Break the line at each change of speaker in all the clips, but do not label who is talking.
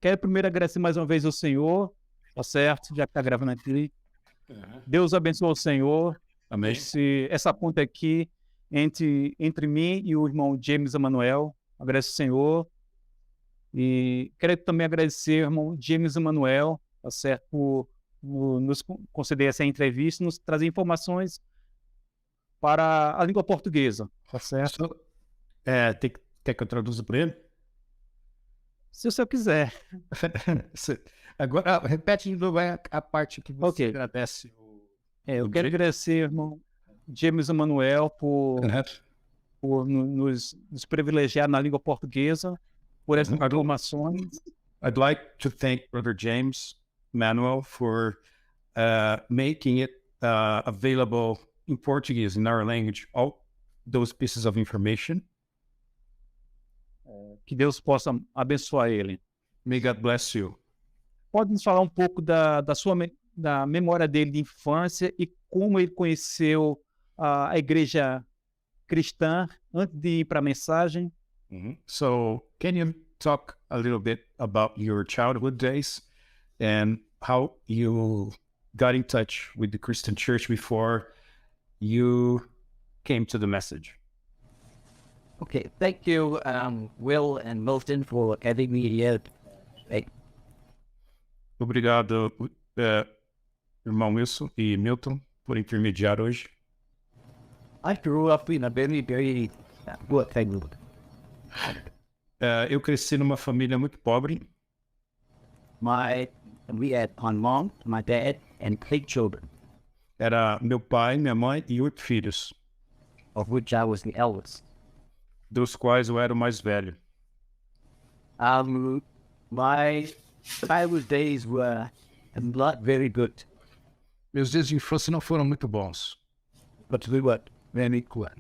Quero primeiro agradecer mais uma vez ao Senhor, tá certo? Já que tá gravando aqui. Deus abençoe o Senhor.
Amém.
Essa ponta aqui entre mim e o irmão James Emanuel. Agradeço o Senhor. E quero também agradecer ao irmão James Emanuel, tá certo? Por nos conceder essa entrevista, nos trazer informações para a língua portuguesa, tá certo?
Quer que eu traduza para ele?
Se o senhor quiser.
Agora, repete de novo a parte que você
Ok.
agradece.
Eu quero agradecer, irmão James Emanuel, por nos privilegiar na língua portuguesa, por essas informações.
I'd like to thank Brother James Manuel for making it available in Portuguese, in our language, all those pieces of information.
Que Deus possa abençoar ele.
May God bless you.
Pode nos falar um pouco da memória dele de infância e como ele conheceu a igreja cristã antes de ir para a mensagem?
So, can you talk a little bit about your childhood days and how you got in touch with the Christian church before you came to the message?
Okay, thank you, Will and Milton, for having me here.
Obrigado, irmão Wilson e Milton, por intermediar hoje.
I grew up in a very, very poor family.
Eu cresci numa família muito pobre.
We had my mom, my dad, and 8 children,
Era meu pai, minha mãe e 8 filhos,
of which I was the eldest.
dos quais eu era o mais velho.
My childhood days were not very good,
Meus dias de infância não foram muito bons,
but we were very poor.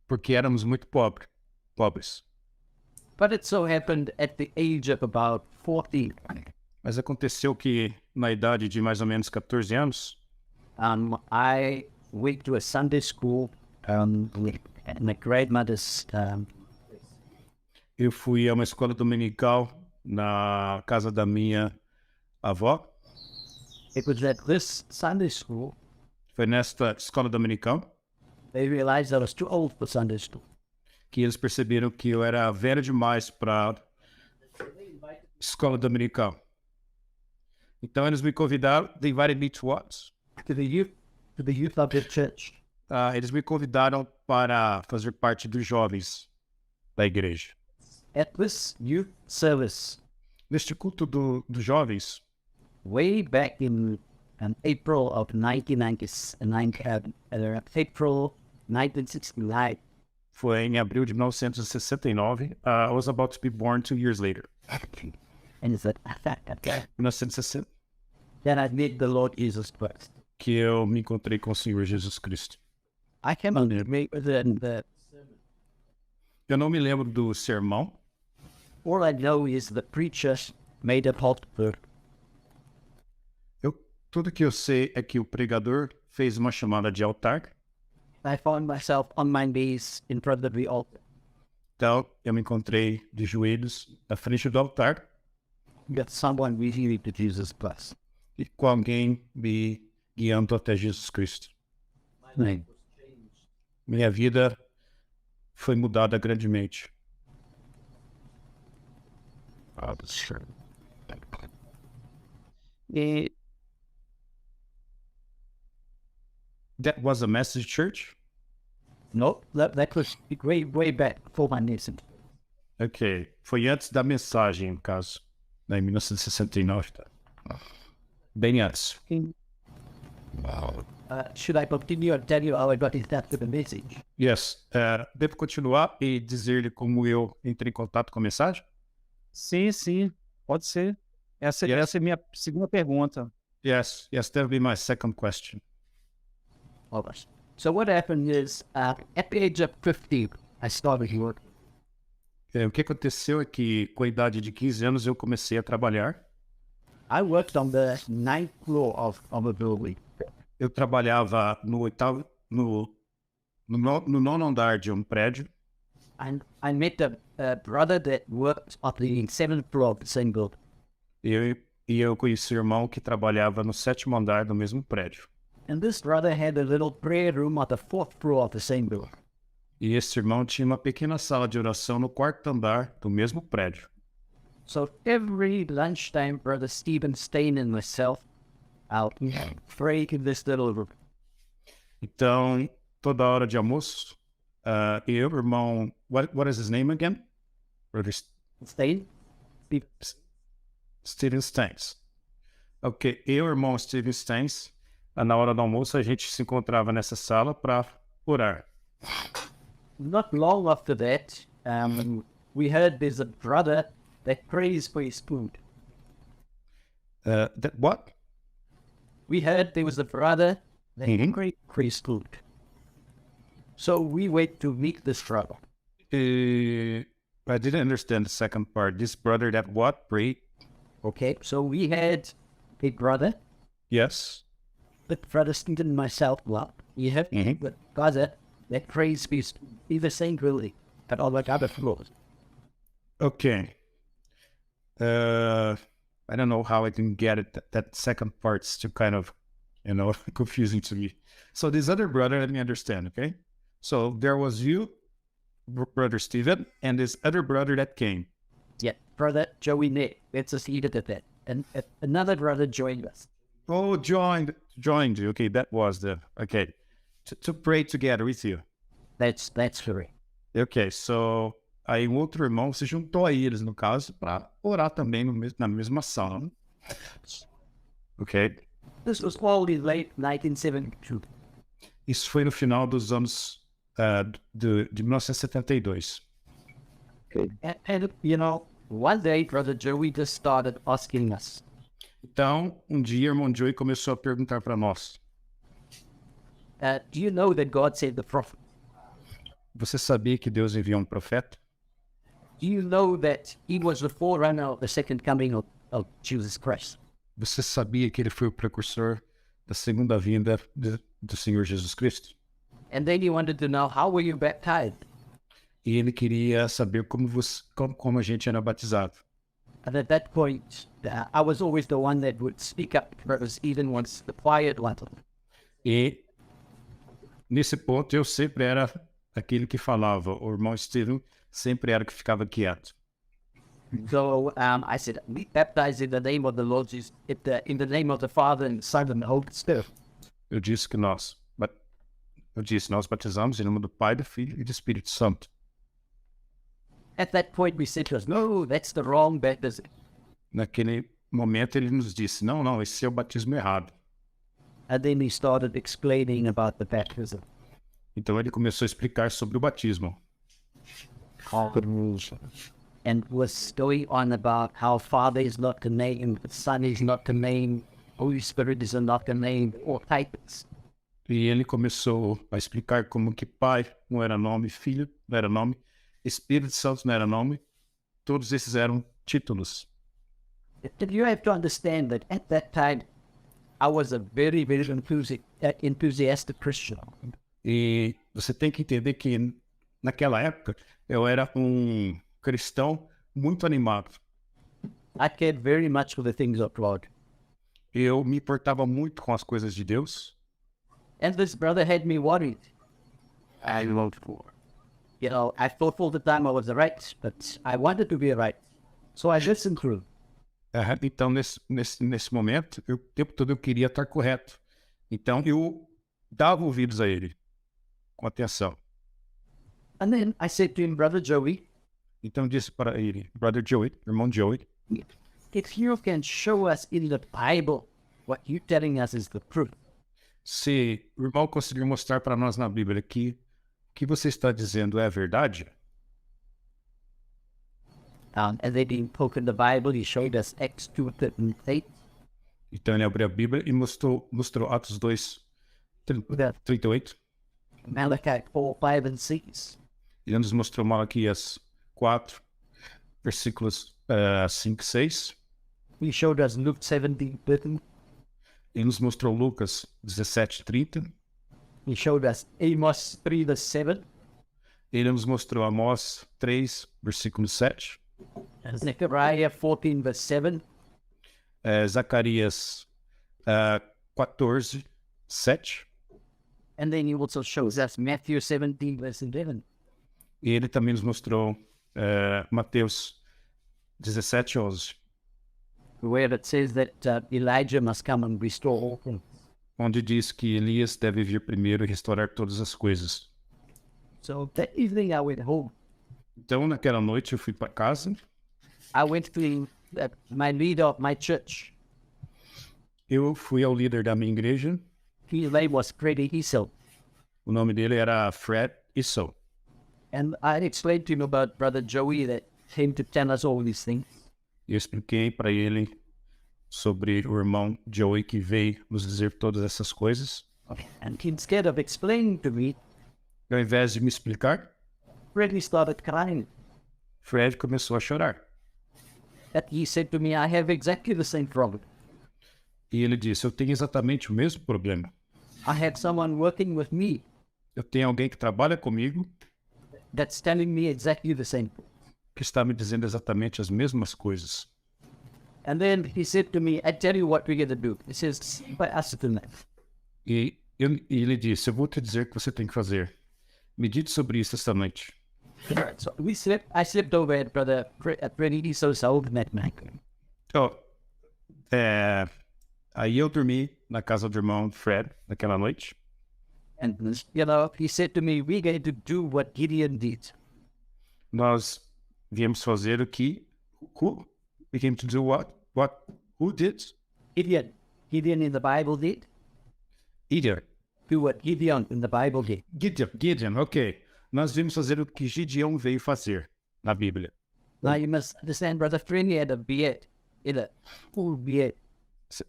porque éramos muito pobres.
But it so happened at the age of about 14,
Mas aconteceu que, na idade de mais ou menos 14 anos,
I went to a Sunday school in a grandmother's
eu fui a uma escola dominical na casa da minha avó.
It was at this Sunday school
Foi nesta escola dominical
they realized I was too old for Sunday school.
que eles perceberam que eu era velho demais para escola dominical. Então eles me convidaram, they invited me to what?
To the youth of the church.
Eles me convidaram para fazer parte dos jovens da igreja.
At this youth service,
Neste culto dos jovens,
way back in April of 1969,
foi em abril de 1969. I was about to be born 2 years later.
and it's
1960,
that I met the Lord Jesus Christ.
que eu me encontrei com o Senhor Jesus Cristo.
I came on to meet with the
Eu não me lembro do sermão.
all I know is the preacher made a altar.
Tudo que eu sei é que o pregador fez uma chamada de altar.
I found myself on my knees in front of the altar.
Então, eu me encontrei de joelhos na frente do altar
Got someone leading to Jesus Christ.
e com alguém me guiando até Jesus Cristo.
My name was changed.
Minha vida foi mudada grandemente.
E
That was a message church?
No, that was way back before my nation.
Ok. Foi antes da mensagem, no caso. Em 1969, tá? Bem antes.
Should I continue and tell you how I got in touch with the message?
Yes. Devo continuar e dizer-lhe como eu entrei em contato com a mensagem?
sim, pode ser. Essa é a minha segunda pergunta.
Yes, that will be my second question.
All right. So what happened is, at the age of 15, I started work.
O que aconteceu é que, com a idade de 15 anos, eu comecei a trabalhar.
I worked on the 9th floor of a building.
Eu trabalhava no nono andar de um prédio.
And I met a brother that worked on the 7th floor of the same building.
E eu conheci o irmão que trabalhava no 7º andar do mesmo prédio.
And this brother had a little prayer room on the 4th floor of the same building.
E esse irmão tinha uma pequena sala de oração no 4º andar do mesmo prédio.
So every lunchtime, Brother Stephen Stain and myself out praying in this little room.
Então, toda hora de almoço, eu, irmão, what is his name again? Brother
Stain?
Steven Staines. Ok, eu, irmão Steven Staines, na hora do almoço a gente se encontrava nessa sala para orar.
Not long after that, we heard there's a brother that prays for his food.
What?
We heard there was a brother that prays for his food. So we went to meet this brother.
I didn't understand the second part. This brother that what? Prayed?
Okay, so we had a brother,
Yes.
but Brother Stephen and myself, well, we have a brother that prays for his food. He's the same really, but on like other floors.
Okay. I don't know how I can get it. That second part's still kind of, confusing to me. So this other brother, let me understand, okay? So there was you, Brother Stephen, and this other brother that came.
Yeah, Brother Joey Nick, that's us seated at that. And another brother joined us.
Oh, joined you. Okay, that was to pray together with you.
That's correct.
Ok, so aí um outro irmão se juntou a eles, no caso, para orar também na mesma sala. Ok.
This was all in late 1972.
Isso foi no final dos anos de 1972.
And one day Brother Joey just started asking us,
Então, um dia, irmão Joey começou a perguntar para nós:
do you know that God sent the prophet?
Você sabia que Deus enviou um profeta?
Do you know that he was the forerunner of the second coming of Jesus Christ?
Você sabia que ele foi o precursor da segunda vinda do Senhor Jesus Cristo?
And then he wanted to know, how were you baptized?
E ele queria saber como a gente era batizado.
And at that point, I was always the one that would speak up, because even once the quiet one.
E nesse ponto eu sempre era aquele que falava. O irmão Steven sempre era que ficava quieto.
So I said, we baptize in the name of the Lord Jesus, in the name of the Father and the Son and the Holy Spirit.
Eu disse nós batizamos em nome do Pai, do Filho e do Espírito Santo.
At that point, we said to us, no, that's the wrong baptism.
Naquele momento ele nos disse, não, esse é o batismo errado.
And then he started explaining about the baptism.
Então ele começou a explicar sobre o batismo.
And was going on about how Father is not the name, Son is not the name, Holy Spirit is not the name, or titles.
E ele começou a explicar como que Pai não era nome, Filho não era nome, Espírito Santo não era nome, todos esses eram títulos.
You have to understand that at that time, I was a very, very enthusiastic Christian.
E você tem que entender que naquela época eu era um cristão muito animado.
I cared very much for the things of God.
Eu me importava muito com as coisas de Deus.
And this brother had me worried. I thought all the time I was right, but I wanted to be right. So I listened to him.
Então, nesse momento, o tempo todo eu queria estar correto. Então, eu dava ouvidos a ele, com atenção.
And then I said to him, Brother Joey,
então, eu disse para ele, Brother Joey, irmão Joey,
if you can show us in the Bible what you're telling us is the truth.
Se o irmão conseguir mostrar para nós na Bíblia que o que você está dizendo é verdade.
And then he opened the Bible, he showed us Acts 2:38.
Então ele abriu a Bíblia e mostrou Atos 2:38.
Malachi 4:5 and 6.
Ele nos mostrou Malaquias 4, versículos 5 e 6.
He showed us Luke 17:13.
Ele nos mostrou Lucas 17:30.
He showed us Amos 3:7.
Ele nos mostrou Amós 3, versículo 7.
Zechariah 14:7.
Zacarias 14, 7.
And then he also shows us Matthew 17, verse 11.
E ele também nos mostrou Mateus 17, 11,
Where it says that Elijah must come and restore all things.
onde diz que Elias deve vir primeiro e restaurar todas as coisas.
So that evening I went home.
Então, naquela noite, eu fui para casa.
I went to my leader of my church.
Eu fui ao líder da minha igreja.
His name was Freddie Hiesel.
O nome dele era Fred Issel.
And I explained to him about Brother Joey that came to tell us all these things.
Eu expliquei para ele sobre o irmão Joey que veio nos dizer todas essas coisas.
And instead of explaining to me,
E ao invés de me explicar,
Freddie started crying.
Fred começou a chorar.
That he said to me, I have exactly the same problem.
E ele disse, eu tenho exatamente o mesmo problema.
I had someone working with me
Eu tenho alguém que trabalha comigo
that's telling me exactly the same.
que está me dizendo exatamente as mesmas coisas.
And then he said to me, I tell you what we're going to do. He says, by us tonight.
E ele disse, eu vou te dizer o que você tem que fazer. Medite sobre isso esta noite.
So I slept over at Freddie Hiessel's home that night.
Então, aí eu dormi na casa do irmão Fred naquela noite.
And, he said to me, we're going to do what Gideon did.
Nós viemos fazer o que... Who? We came to do what? What? Who did?
Gideon in the Bible did.
Gideon.
Do what Gideon in the Bible did.
Gideon, ok. Nós viemos fazer o que Gideão veio fazer na Bíblia.
Now you must understand, Brother Freddie had a beard. He had a full beard.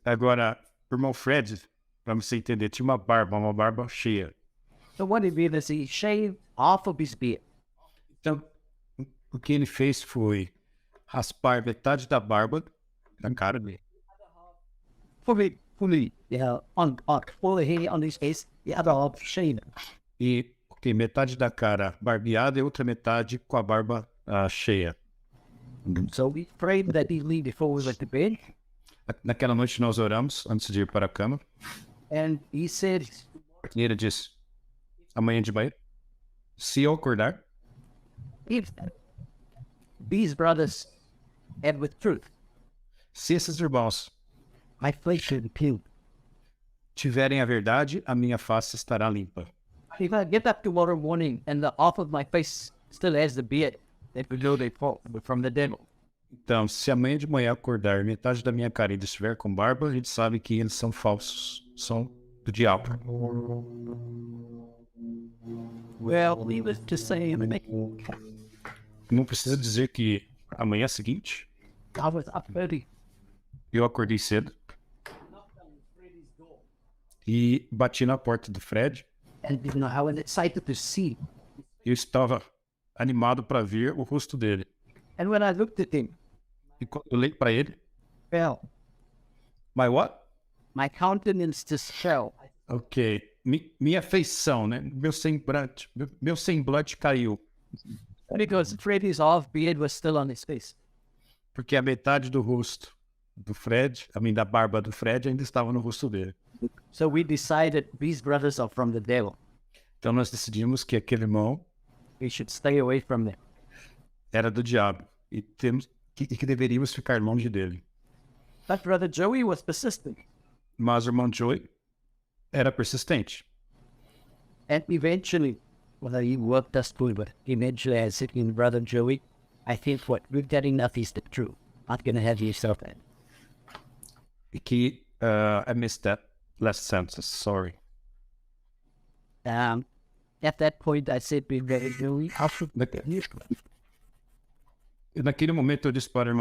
Agora, o irmão Fred, para você entender, tinha uma barba cheia.
So what he did is he shaved half of his beard.
Então, o que ele fez foi raspar metade da barba da cara dele.
Fully, on full hair on his face, the other half shaved.
E metade da cara barbeada e outra metade com a barba cheia.
So we prayed that evening before we went to bed.
Naquela noite nós oramos antes de ir para a cama.
And he said,
E ele disse, amanhã de manhã, se eu acordar,
if these brothers and with truth,
se esses irmãos
my flesh should appeal.
tiverem a verdade, a minha face estará limpa.
If I get up tomorrow morning and the half of my face still has the beard, that we know they fall from the devil.
Então, se amanhã de manhã acordar e metade da minha cara ainda estiver com barba, a gente sabe que eles são falsos, são do diabo.
Well, needless to say,
Não precisa dizer que amanhã seguinte,
I was up early.
eu acordei cedo e bati na porta do Fred.
And I was excited to see.
Eu estava animado para ver o rosto dele.
And when I looked at him,
E quando eu olhei para ele,
well,
my what?
my countenance just fell.
Ok. Minha feição, né? Meu semblante caiu.
Because Freddie's half beard was still on his face.
Porque a metade do rosto do Fred, da barba do Fred, ainda estava no rosto dele.
So we decided these brothers are from the devil.
Então nós decidimos que aquele irmão
We should stay away from them.
era do diabo e que deveríamos ficar longe dele.
But Brother Joey was persistent.
Mas o irmão Joey era persistente.
And eventually, well, he worked us through, but eventually I said to Brother Joey, I think what we've got enough is the truth. Not going to have yourself that.
E que I missed that last sentence, sorry.
At that point, I said to Brother Joey,
Naquele momento eu disse para o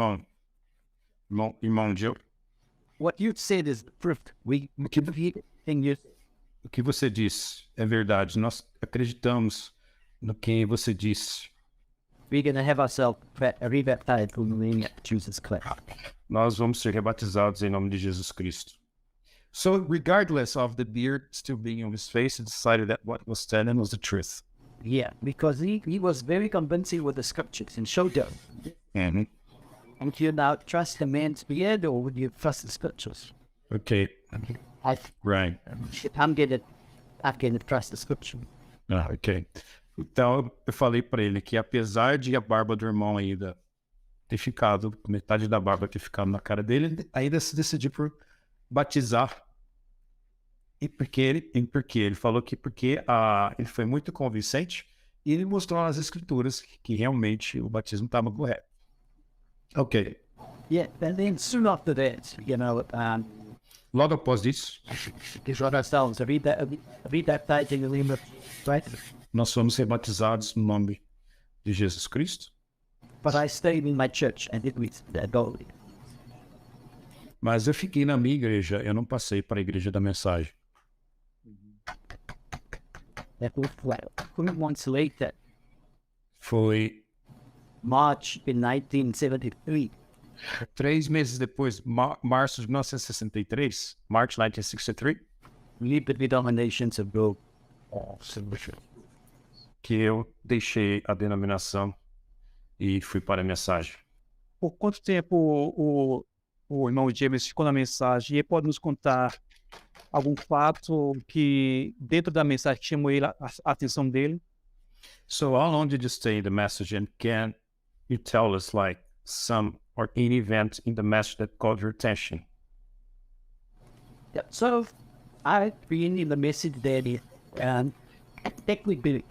irmão Joe,
what you said is the truth. We believe in you.
o que você disse é verdade. Nós acreditamos no que você disse.
We're going to have ourselves rebaptized in the name of Jesus Christ.
Nós vamos ser rebatizados em nome de Jesus Cristo. So regardless of the beard still being on his face, he decided that what was said was the truth.
Yeah, because he was very convincing with the scriptures and showed us.
Uhum.
Would you now trust the man's beard or would you trust the scriptures?
Okay,
I,
right.
if I'm going to trust the scripture.
Ah, ok. Então, eu falei para ele que apesar de a barba do irmão ainda ter ficado, metade da barba ter ficado na cara dele, ele ainda se decidiu por batizar. E porque ele falou que ele foi muito convincente e ele mostrou nas escrituras que realmente o batismo estava correto. Ok.
Yeah, and then soon after that,
Logo após isso,
is what ourselves, I read that page in the name of, right?
nós fomos rebatizados no nome de Jesus Cristo.
But I stayed in my church and did with that goalie.
Mas eu fiquei na minha igreja, eu não passei para a igreja da mensagem.
That was well. 2 months later,
Foi
March in 1973,
3 meses depois, março de 1963, March 1963,
leave the denominations of go.
que eu deixei a denominação e fui para a mensagem.
Por quanto tempo o irmão James ficou na mensagem? E ele pode nos contar algum fato que, dentro da mensagem, chamou a atenção dele?
So how long did you stay in the message, and can you tell us like some or any event in the message that caught your attention?
Yeah, so I've been in the message there, technically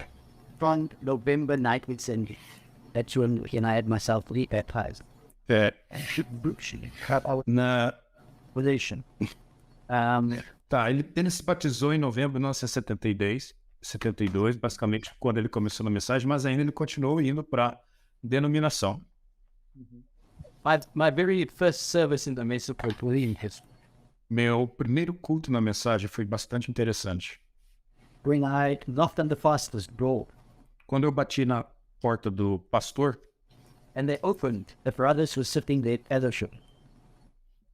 from November 1970. That's when I had myself rebaptized.
É, na,
Relation.
ele se batizou em novembro de 1972, basicamente quando ele começou na mensagem, mas ainda ele continuou indo para denominação.
My very first service in the message was in history.
Meu primeiro culto na mensagem foi bastante interessante.
When I knocked on the pastor's door
Quando eu bati na porta do pastor
and they opened, the brothers were sitting there at fellowship.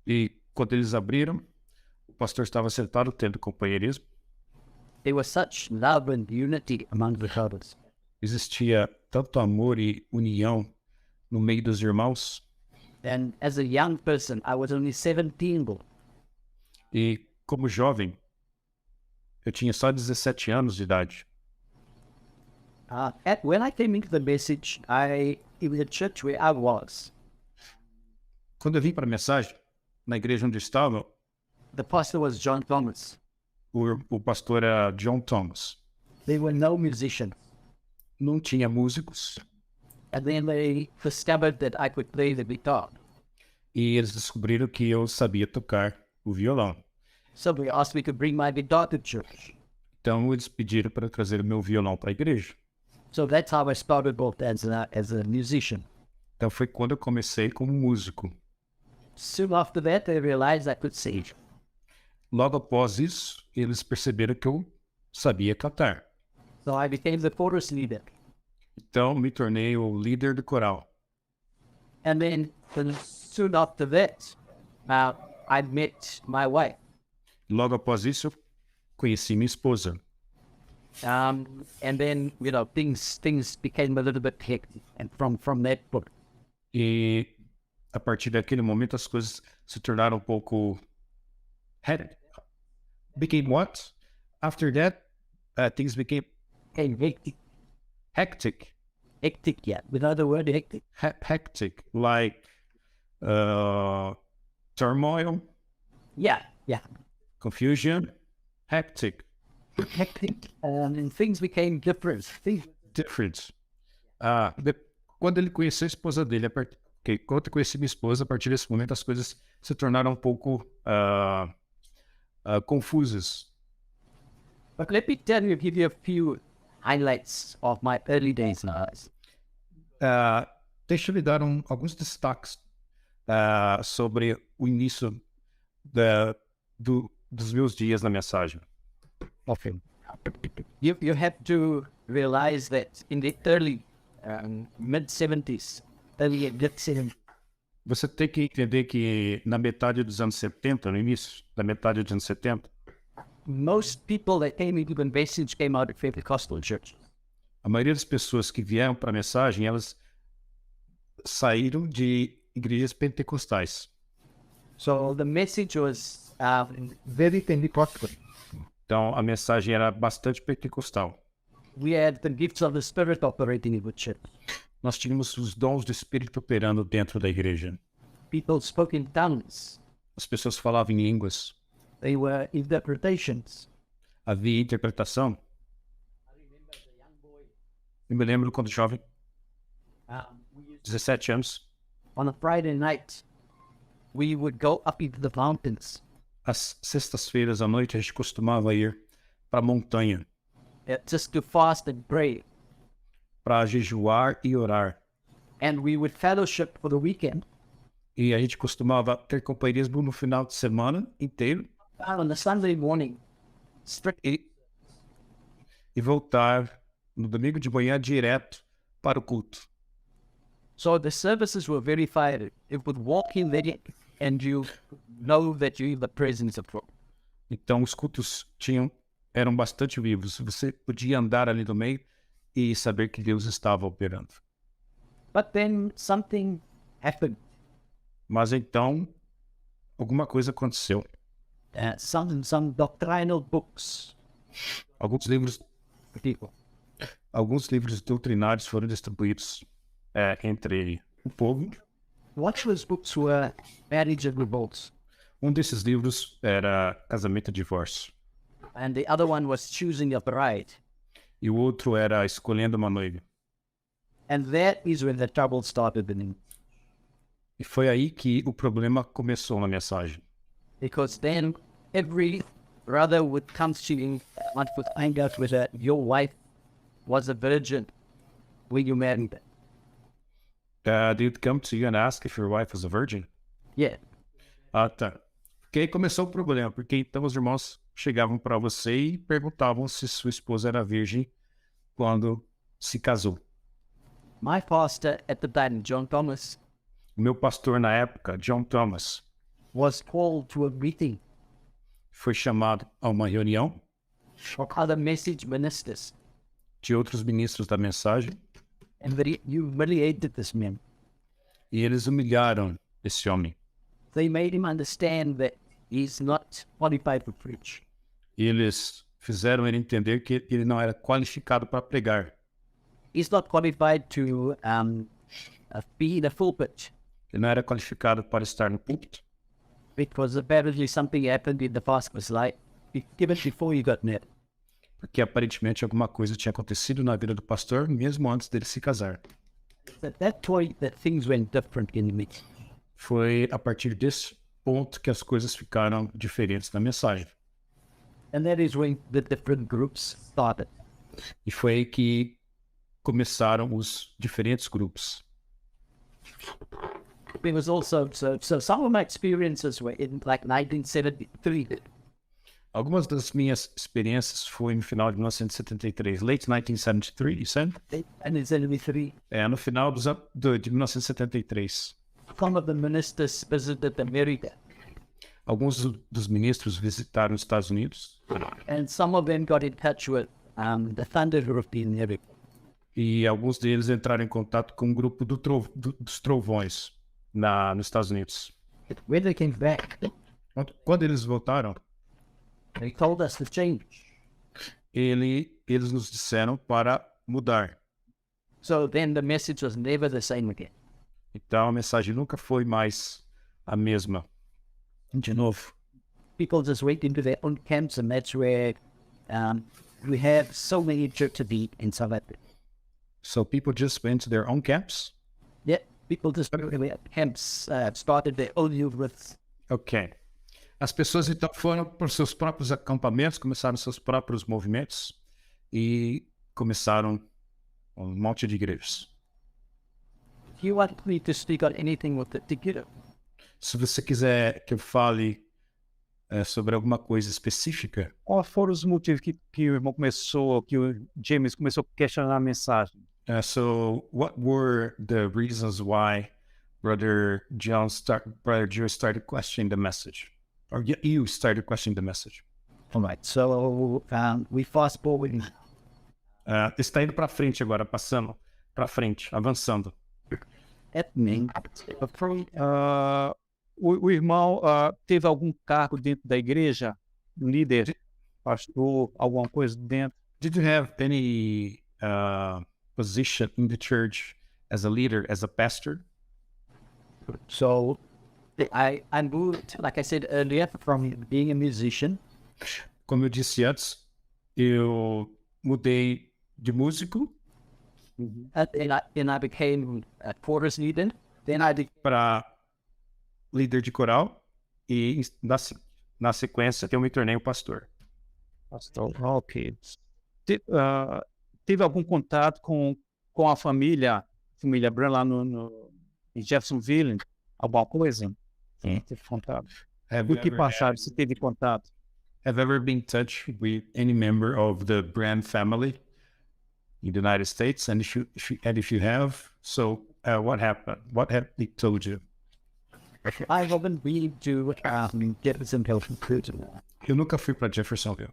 e quando eles abriram, o pastor estava sentado tendo companheirismo.
There was such love and unity among the brothers.
Existia tanto amor e união no meio dos irmãos.
And as a young person, I was only 17.
E como jovem, eu tinha só 17 anos de idade.
When I came into the message, in the church where I was,
Quando eu vim para a mensagem, na igreja onde eu estava,
the pastor was John Thomas.
o pastor era John Thomas.
There were no musicians.
Não tinha músicos
And then they discovered that I could play the guitar.
e eles descobriram que eu sabia tocar o violão.
So they asked me to bring my guitar to church.
Então eles pediram para eu trazer o meu violão para a igreja.
So that's how I started off as a musician.
Então foi quando eu comecei como músico.
Soon after that, they realized I could sing.
Logo após isso, eles perceberam que eu sabia cantar.
So I became the chorus leader.
Então me tornei o líder do coral.
And then soon after that, I met my wife.
Logo após isso, eu conheci minha esposa.
And then, things became a little bit hectic. And from that point,
E a partir daquele momento as coisas se tornaram um pouco hectic. Became what? After that, things became
came hectic.
hectic.
Hectic, yeah. Without the word hectic.
Hectic, like turmoil,
Yeah.
confusion, hectic,
Hectic. And things became different.
different. Quando ele conheceu a esposa dele, quando eu conheci minha esposa, a partir desse momento as coisas se tornaram um pouco confusas.
But let me give you a few highlights of my early days in ours.
Deixa eu lhe dar alguns destaques sobre o início dos meus dias na mensagem.
Okay. You have to realize that in the early mid-70s, early mid-70s,
Você tem que entender que na metade dos anos 70, no início da metade dos anos 70,
most people that came into the message came out of Pentecostal church.
a maioria das pessoas que vieram para a mensagem, elas saíram de igrejas pentecostais.
So the message was very Pentecostal.
Então, a mensagem era bastante pentecostal.
We had the gifts of the Spirit operating in the church.
Nós tínhamos os dons do Espírito operando dentro da igreja.
People spoke in tongues.
As pessoas falavam em línguas.
They were interpretations.
Havia interpretação. Eu me lembro quando jovem,
We used
17 anos,
on a Friday night, we would go up into the mountains
às sextas-feiras à noite, a gente costumava ir para a montanha
just to fast and pray.
para jejuar e orar.
And we would fellowship for the weekend.
E a gente costumava ter companheirismo no final de semana inteiro
On the Sunday morning, strict
e voltar no domingo de manhã direto para o culto.
So the services were very fiery. You would walk in there and you know that you're in the presence of God.
Então os cultos eram bastante vivos. Você podia andar ali no meio e saber que Deus estava operando.
But then something happened.
Mas então alguma coisa aconteceu.
Some doctrinal books.
Alguns livros
People.
doutrinários foram distribuídos entre o povo.
What those books were marriage and revolts.
Um desses livros era Casamento e Divórcio.
And the other one was choosing a bride.
E o outro era Escolhendo uma Noiva.
And that is when the trouble started in.
E foi aí que o problema começou na mensagem.
Because then every brother would come to you and would find out whether your wife was a virgin when you married her.
They'd come to you and ask if your wife was a virgin.
Yeah.
Ah, tá. Porque aí começou o problema, porque então os irmãos chegavam para você e perguntavam se sua esposa era virgem quando se casou.
My pastor at the time, John Thomas,
O meu pastor na época, John Thomas,
was called to a meeting
foi chamado a uma reunião
of other message ministers,
de outros ministros da mensagem
and they humiliated this man.
e eles humilharam esse homem.
They made him understand that he's not qualified to preach.
E eles fizeram ele entender que ele não era qualificado para pregar.
He's not qualified to be in a pulpit,
Ele não era qualificado para estar no púlpito,
because apparently something happened in the pastor's life even before he got married.
porque aparentemente alguma coisa tinha acontecido na vida do pastor mesmo antes dele se casar.
At that point that things went different in me.
Foi a partir desse ponto que as coisas ficaram diferentes na mensagem.
And that is when the different groups started.
E foi aí que começaram os diferentes grupos.
It was also, so some of my experiences were in like 1973.
Algumas das minhas experiências foi no final de 1973, late 1973, you said?
And in 73,
No final de 1973.
some of the ministers visited America.
Alguns dos ministros visitaram os Estados Unidos
And some of them got in touch with the Thunder Group in America.
e alguns deles entraram em contato com um grupo dos trovões nos Estados Unidos.
But when they came back,
Quando eles voltaram,
they told us to change.
eles nos disseram para mudar.
So then the message was never the same again.
Então a mensagem nunca foi mais a mesma. De novo.
People just went into their own camps, and that's where we have so many churches in South Africa.
So people just went to their own camps?
Yeah, people just went to their camps, started their own youth.
Ok. As pessoas então foram para os seus próprios acampamentos, começaram seus próprios movimentos e começaram um monte de igrejas.
Do you want me to speak on anything with particular?
Se você quiser que eu fale sobre alguma coisa específica,
Quais foram os motivos que o irmão começou, que o James começou a questionar a mensagem?
so what were the reasons why Brother Joe started questioning the message? Or you started questioning the message?
All right, so we fast forward.
Está indo para frente agora, passando para frente, avançando.
at me.
O irmão teve algum cargo dentro da igreja? Líder, pastor, alguma coisa dentro?
Did you have any position in the church as a leader, as a pastor?
So I moved, like I said earlier, from being a musician.
Como eu disse antes, eu mudei de músico
And I became a chorus leader. Then I did
para líder de coral e na sequência eu me tornei um pastor.
Pastor, ok. Teve algum contato com a família Brown lá em Jeffersonville? Alguma coisa? Sim. Teve contato.
Have
O que passaram? Se teve contato?
Have ever been in touch with any member of the Brand family in the United States? And if you have, so what happened? What have they told you?
I haven't been to Jeffersonville.
Eu nunca fui para Jeffersonville,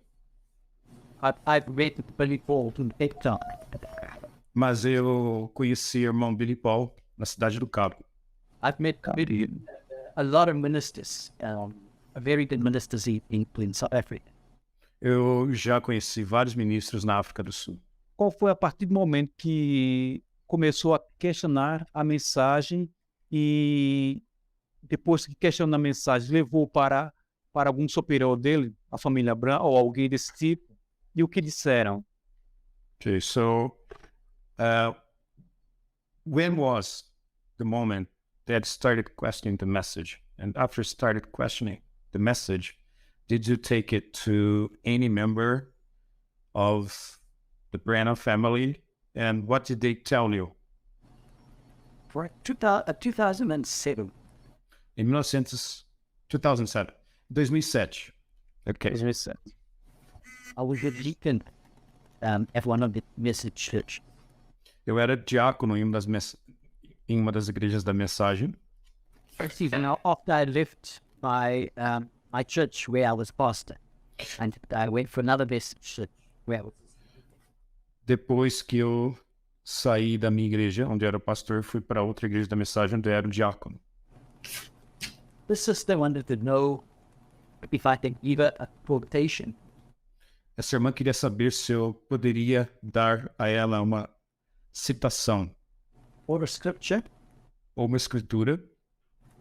I've read Billy Paul in Cape Town.
mas eu conheci o irmão Billy Paul na cidade do Cabo.
I've met a lot of ministers, very good ministers in South Africa.
Eu já conheci vários ministros na África do Sul.
Qual foi a partir do momento que começou a questionar a mensagem e depois que questionou a mensagem, levou para algum superior dele, a família Brown ou alguém desse tipo? E o que disseram?
Okay, so when was the moment that started questioning the message? And after started questioning the message, did you take it to any member of the Branham family? And what did they tell you?
For 2007,
Em 2007. Okay.
2007.
I was a deacon at one of the message church.
Eu era diácono em uma das igrejas da mensagem.
Now, after I left my church where I was pastor, and I went for another message church where I was.
Depois que eu saí da minha igreja, onde era pastor, fui para outra igreja da mensagem, onde era diácono.
The sister wanted to know if I could give her a quotation.
Essa irmã queria saber se eu poderia dar a ela uma citação
Or a scripture
ou uma escritura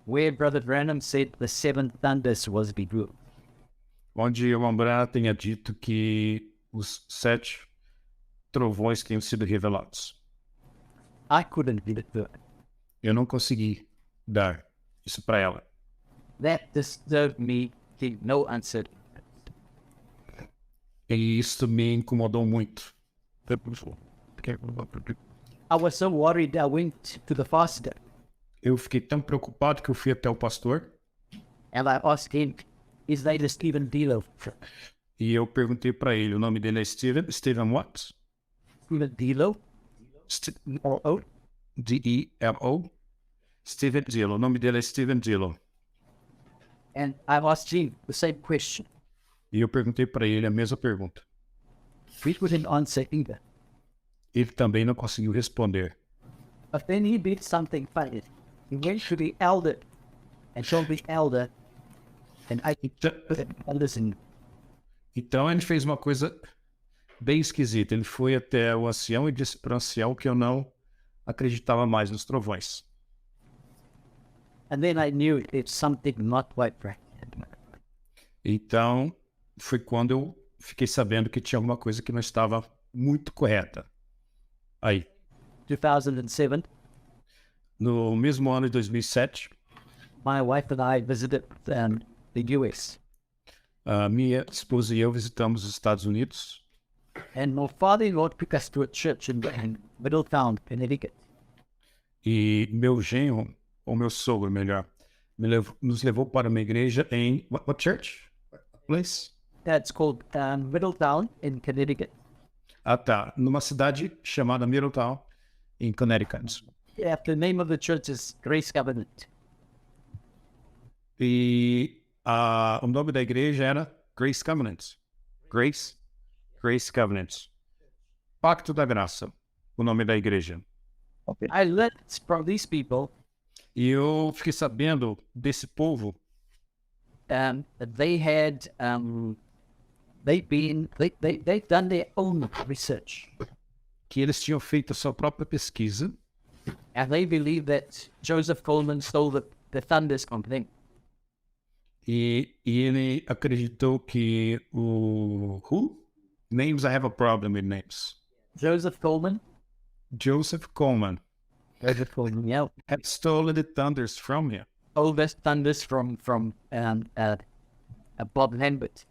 where Brother Branham said the seven thunders was revealed.
onde o Branham tenha dito que os 7 trovões tinham sido revelados.
I couldn't give it to her.
Eu não consegui dar isso para ela.
That disturbed me. No answer.
E isso me incomodou muito.
I was so worried I went to the pastor
Eu fiquei tão preocupado que eu fui até o pastor
and I asked him, is that the Stephen Dilo?
e eu perguntei para ele, o nome dele é Stephen what?
Stephen Dilo?
D-E-L-O? Stephen Dilo, o nome dele é Stephen Dilo.
And I asked him the same question.
E eu perguntei para ele a mesma pergunta.
He couldn't answer either.
Ele também não conseguiu responder.
But then he did something funny. He went to the elder and told the elder, and I listen.
Então ele fez uma coisa bem esquisita. Ele foi até o ancião e disse para o ancião que eu não acreditava mais nos trovões.
And then I knew it's something not quite right.
Então foi quando eu fiquei sabendo que tinha alguma coisa que não estava muito correta. Aí,
2007,
no mesmo ano de 2007,
my wife and I visited the US.
a minha esposa e eu visitamos os Estados Unidos.
And my father-in-law took us to a church in Middletown, Connecticut.
E meu genro, ou meu sogro, melhor, nos levou para uma igreja em... What church? What place?
That's called Middletown in Connecticut.
Ah, tá. Numa cidade chamada Middletown, em Connecticut.
Yeah, the name of the church is Grace Covenant.
E o nome da igreja era Grace Covenant. Grace Covenant. Pacto da Graça, o nome da igreja.
Ok.
I learned from these people
E eu fiquei sabendo desse povo
that they had they've done their own research,
que eles tinham feito a sua própria pesquisa
and they believe that Joseph Coleman stole the thunders from them.
e ele acreditou que o... Who? Names, I have a problem with names.
Joseph Coleman,
Joseph Coleman
yeah,
had stolen the thunders from him.
stole the thunders from Bob Lambert.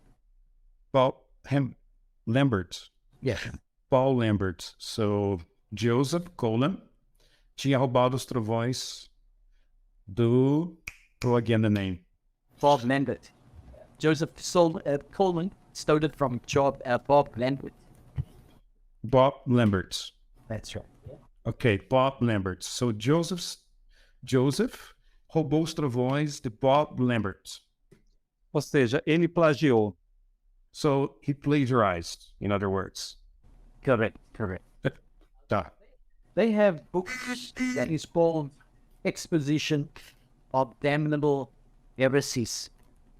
Lambert.
Yeah.
Paul Lambert. So, Joseph Coleman tinha roubado os trovões do... Oh, again the name.
Bob Lambert. Joseph Coleman stole it from Bob Lambert.
Bob Lambert.
That's right.
Ok, Bob Lambert. So, Joseph roubou os trovões de Bob Lambert.
Ou seja, ele plagiou.
So, he plagiarized, in other words.
Correct.
Tá.
They have books that is called Exposition of Damnable Heresies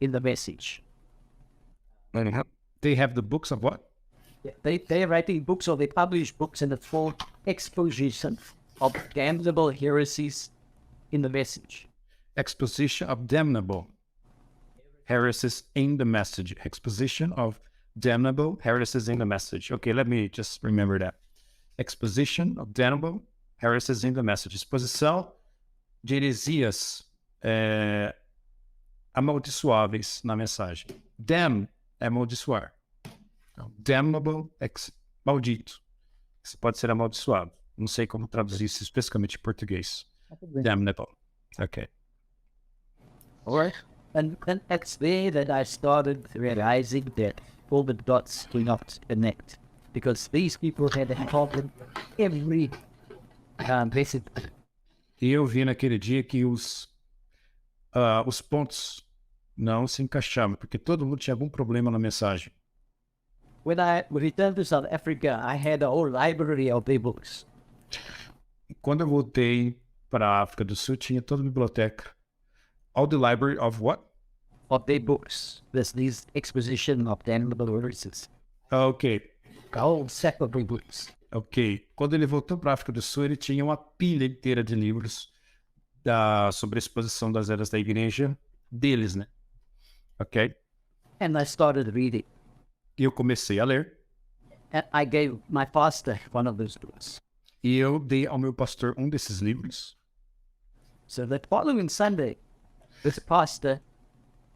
in the Message.
They have the books of what?
They're writing books, or they publish books, and it's called Exposition of Damnable Heresies in the Message.
Exposition of damnable heresies in the message. Exposition of damnable heresies in the message. Okay, let me just remember that. Exposition of damnable heresies in the message. Exposição de heresias amaldiçoáveis na mensagem. Damn é amaldiçoar. Então, damnable, maldito. Isso pode ser amaldiçoado. Não sei como traduzir isso especificamente em português. Damnable. Okay.
All right. And it's there that I started realizing that all the dots do not connect, because these people had a problem every message.
E eu vi naquele dia que os pontos não se encaixavam, porque todo mundo tinha algum problema na mensagem.
When I returned to South Africa, I had a whole library of their books.
E quando eu voltei para a África do Sul, tinha toda a biblioteca. All the library of what?
Of their books. There's these Exposition of Damnable Heresies.
Ok,
A whole set of their books.
ok. Quando ele voltou para a África do Sul, ele tinha uma pilha inteira de livros sobre a exposição das eras da igreja deles, né? Ok?
And I started reading.
E eu comecei a ler.
And I gave my pastor one of those books.
E eu dei ao meu pastor um desses livros.
So the following Sunday, this pastor,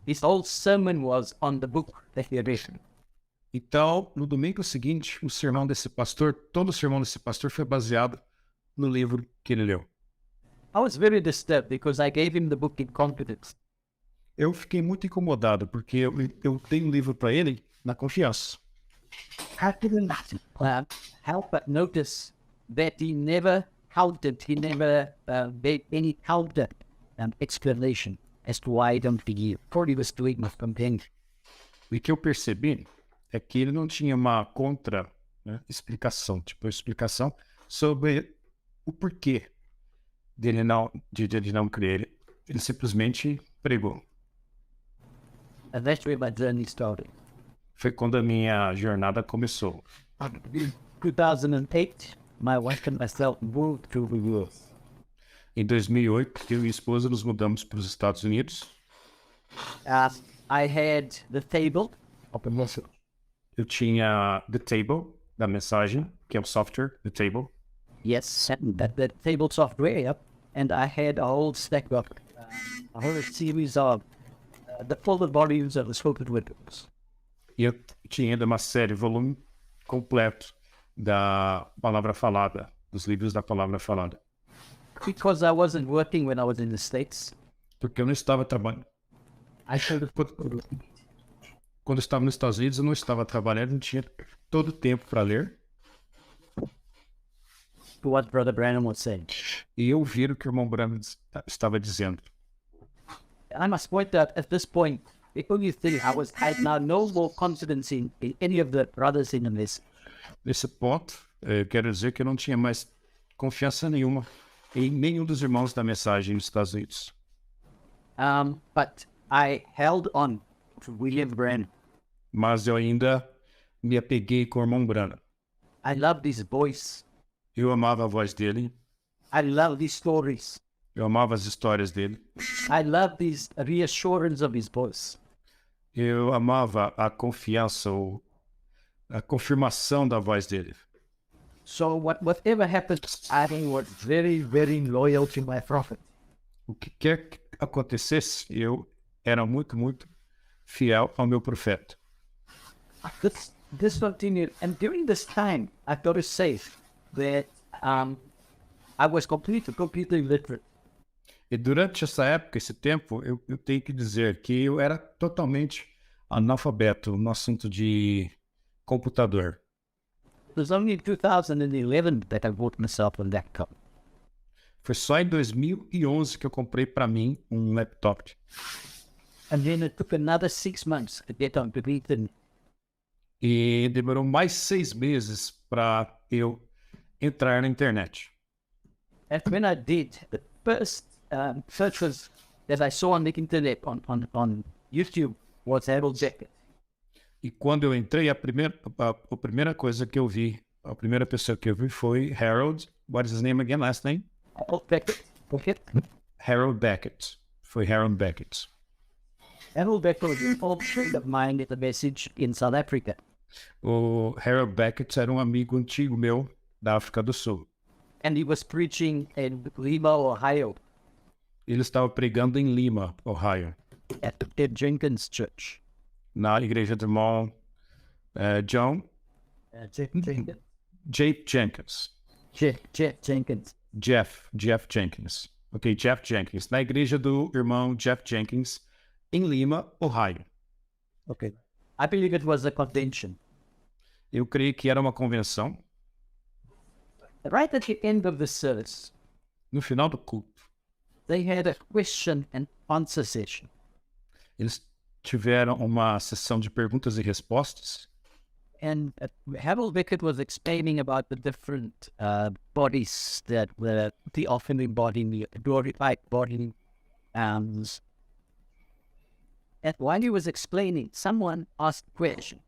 his whole sermon was on the book that he had written.
Então, no domingo seguinte, o sermão desse pastor, todo o sermão desse pastor foi baseado no livro que ele leu.
I was very disturbed because I gave him the book in confidence.
Eu fiquei muito incomodado, porque eu dei um livro para ele na confiança.
I couldn't help but notice that he never made any counter explanation as to why I don't believe. What he was doing was comparing.
E o que eu percebi é que ele não tinha uma explicação, tipo, explicação sobre o porquê dele não crer. Ele simplesmente pregou.
And that's where my journey started.
Foi quando a minha jornada começou.
In 2008, my wife and myself moved to the US.
Em 2008, eu e minha esposa nos mudamos para os Estados Unidos.
I had the table of the message.
Eu tinha The Table, da mensagem, que é o software, The Table.
Yes, that table software, yep. And I had a whole stack of, a whole series of the folded volumes of the spoken word books.
E eu tinha ainda uma série, volume completo da palavra falada, dos livros da palavra falada.
Because I wasn't working when I was in the States,
Porque eu não estava trabalhando.
I should have
Quando eu estava nos Estados Unidos, eu não estava trabalhando, não tinha todo o tempo para ler.
to what Brother Branham was saying.
E eu vi o que o irmão Branham estava dizendo.
I must point out at this point, the only thing I had now no more confidence in any of the brothers in the message.
Nesse ponto, eu quero dizer que eu não tinha mais confiança nenhuma em nenhum dos irmãos da mensagem nos Estados Unidos.
But I held on to William Branham.
Mas eu ainda me apeguei com o irmão Branham.
I loved his voice.
Eu amava a voz dele,
I loved his stories.
eu amava as histórias dele,
I loved his reassurance of his voice.
eu amava a confiança, ou a confirmação da voz dele.
So whatever happened, I was very, very loyal to my prophet.
O que quer que acontecesse, eu era muito, muito fiel ao meu profeta.
This continued, and during this time, I've got to say that I was completely illiterate.
E durante essa época, esse tempo, eu tenho que dizer que eu era totalmente analfabeto no assunto de computador.
It was only in 2011 that I bought myself a laptop.
Foi só em 2011 que eu comprei para mim um laptop.
And then it took another 6 months to get on to the internet.
E demorou mais 6 meses para eu entrar na internet.
And when I did, the first searches that I saw on the internet on YouTube was Harold Beckett.
E quando eu entrei, a primeira coisa que eu vi, a primeira pessoa que eu vi foi Harold. What is his name again? Last name?
Harold Beckett.
Harold Beckett. Foi Harold Beckett.
Harold Beckett was an old friend of mine at the Message in South Africa.
O Harold Beckett era um amigo antigo meu da África do Sul.
And he was preaching in Lima, Ohio,
Ele estava pregando em Lima, Ohio,
at the Jenkins Church.
na igreja do irmão John
Jenkins.
J. Jenkins.
Jeff Jenkins.
Jeff Jenkins. Ok, Jeff Jenkins. Na igreja do irmão Jeff Jenkins, em Lima, Ohio.
Okay. I believe it was a convention.
Eu creio que era uma convenção.
Right at the end of the service,
No final do culto,
they had a question and answer session.
eles tiveram uma sessão de perguntas e respostas.
And Harold Beckett was explaining about the different bodies that were theophany body, the glorified body. And while he was explaining, someone asked a question.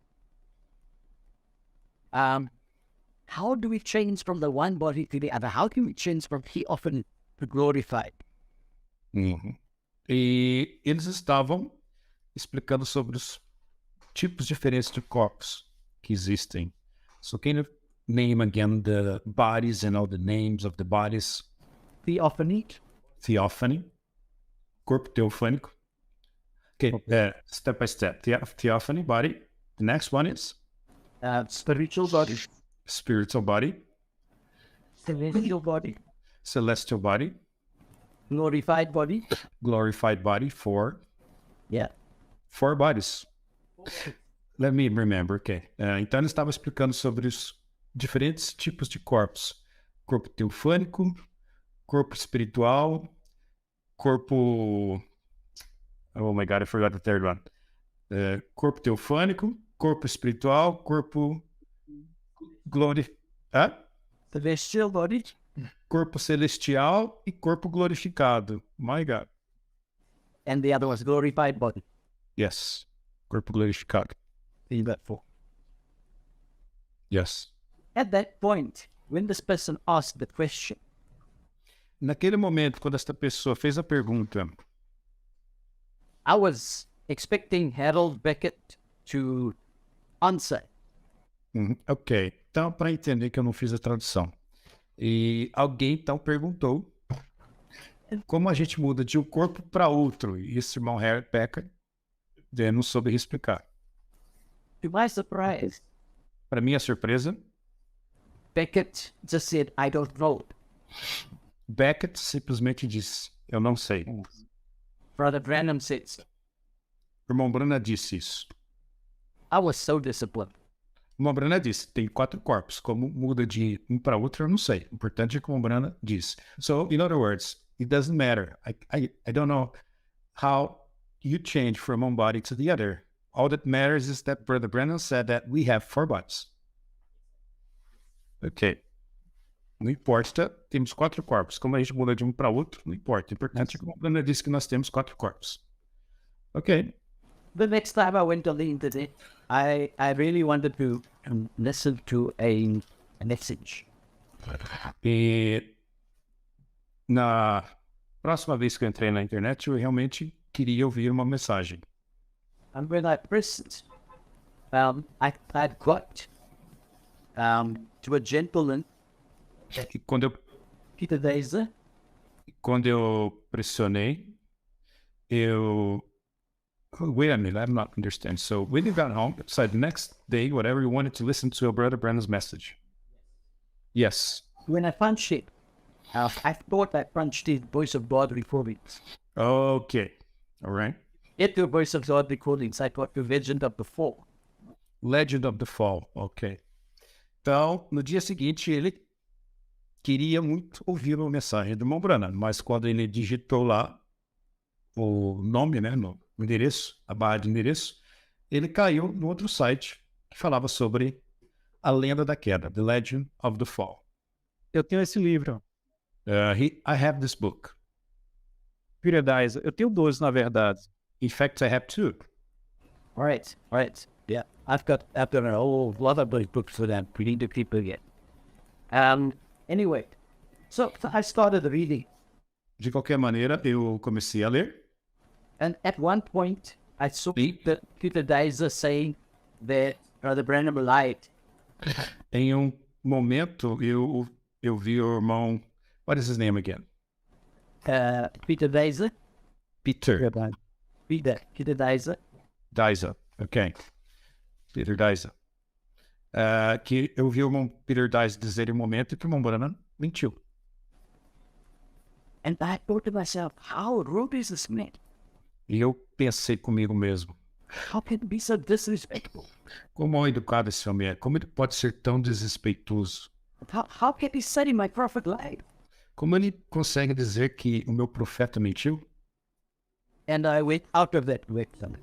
How do we change from the one body to the other? How can we change from theophany to glorified?
Uhum. E eles estavam explicando sobre os tipos diferentes de corpos que existem. So can you name again the bodies and all the names of the bodies?
Theophany,
Theophany, corpo teofânico. Okay, step by step. Theophany, body. The next one is
spiritual body,
spiritual body,
celestial body,
celestial body,
glorified body.
glorified body, four
Yeah.
bodies. Let me remember, ok. Então ele estava explicando sobre os diferentes tipos de corpos. Corpo teofânico, corpo espiritual, corpo... Oh my God, I forgot the third one. Corpo teofânico, corpo espiritual, corpo...
Celestial body,
Corpo celestial e corpo glorificado. My God.
and the other was glorified body.
Yes. Corpo glorificado.
See that for.
Yes.
At that point, when this person asked the question,
Naquele momento, quando esta pessoa fez a pergunta,
I was expecting Harold Beckett to answer.
Ok. Então, para entender que eu não fiz a tradução. E alguém então perguntou como a gente muda de um corpo para outro. E esse irmão Harry Becker não soube explicar.
To my surprise,
Para minha surpresa,
Beckett just said, I don't know.
Beckett simplesmente disse, eu não sei.
Brother Branham said so.
O irmão Brana disse isso.
I was so disappointed.
O irmão Brana disse, tem 4 corpos. Como muda de um para outro, eu não sei. O importante é que o irmão Brana disse. So, in other words, it doesn't matter. I don't know how you change from one body to the other. All that matters is that Brother Branham said that we have 4 bodies. Okay. Não importa, temos 4 corpos. Como a gente muda de um para outro, não importa. O importante é que o Brana disse que nós temos 4 corpos. Ok.
The next time I went on the internet, I really wanted to listen to a message.
E na próxima vez que eu entrei na internet, eu realmente queria ouvir uma mensagem.
And when I pressed, I got to a gentleman,
E
Peter Dazer.
quando eu pressionei, eu... Wait a minute, I'm not understand. So when you got home, decided the next day, whatever, you wanted to listen to your brother Brandon's message. Yes.
When I punched it, I thought I punched the voice of God recordings.
Okay. All right.
At the voice of God recordings, I thought the Legend of the Fall.
Legend of the Fall. Ok. Então, no dia seguinte, ele queria muito ouvir uma mensagem do irmão Branham, mas quando ele digitou lá o nome, né, no endereço, a barra de endereço, ele caiu no outro site que falava sobre a lenda da queda, The Legend of the Fall.
Eu tenho esse livro,
I have this book.
Peter Dazer. Eu tenho 12, na verdade.
In fact, I have 2.
All right. Yeah, I've got a whole lot of those books for them. We need to keep again. Anyway, so I started reading,
De qualquer maneira, eu comecei a ler.
and at one point I saw Peter Dazer saying that Brother Branham lied.
Em um momento, eu vi o irmão... What is his name again?
Peter Dazer,
Peter
Peter Dazer.
Daisa. Ok. Peter Daisa. Que eu vi o irmão Peter Daisa dizer em um momento que o irmão Branham mentiu.
And I thought to myself, how rude is this man?
E eu pensei comigo mesmo,
How can he be so disrespectful?
como mal educado esse homem é? Como ele pode ser tão desrespeitoso?
How can he say my prophet lied?
Como ele consegue dizer que o meu profeta mentiu?
And I went out of that website.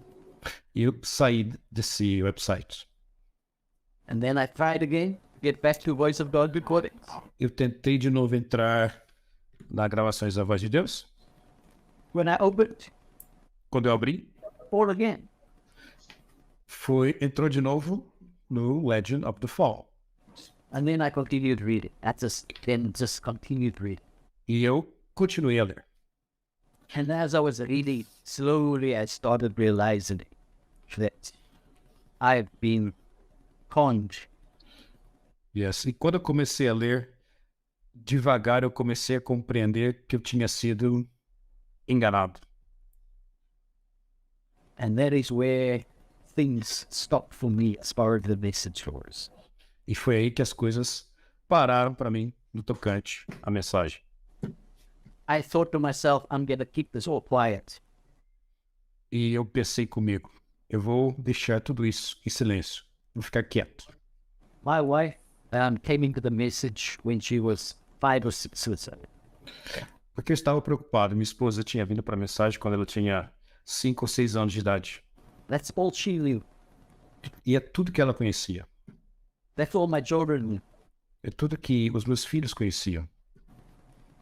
E eu saí desse website.
And then I tried again, get back to Voice of God recordings.
Eu tentei de novo entrar nas gravações da Voz de Deus.
When I opened,
Quando eu abri,
all again.
entrou de novo no Legend of the Fall.
And then I continued reading. Just continued reading.
E eu continuei a ler.
And as I was reading, slowly I started realizing that I've been conned.
Yes. E quando eu comecei a ler, devagar eu comecei a compreender que eu tinha sido enganado.
And that is where things stopped for me as far as the message goes.
E foi aí que as coisas pararam para mim no tocante à mensagem.
I thought to myself, I'm going to keep this all quiet.
E eu pensei comigo, eu vou deixar tudo isso em silêncio, vou ficar quieto.
My wife came into the message when she was 5 or 6 years old.
Porque eu estava preocupado. Minha esposa tinha vindo para a mensagem quando ela tinha 5 ou 6 anos de idade.
That's all she knew.
E é tudo que ela conhecia.
That's all my children knew.
É tudo que os meus filhos conheciam.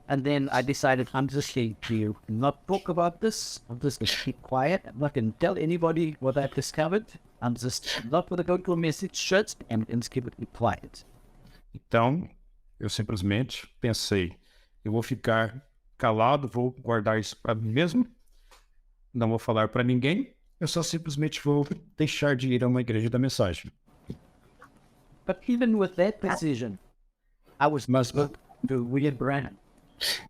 And then I decided I'm just going to not talk about this. I'm just going to keep quiet. I'm not going to tell anybody what I've discovered. I'm just not going to go to a message church and just keep it quiet.
Então, eu simplesmente pensei, eu vou ficar calado, vou guardar isso para mim mesmo, não vou falar para ninguém, eu só simplesmente vou deixar de ir a uma igreja da mensagem.
But even with that decision, I was
Mas,
to William Branham.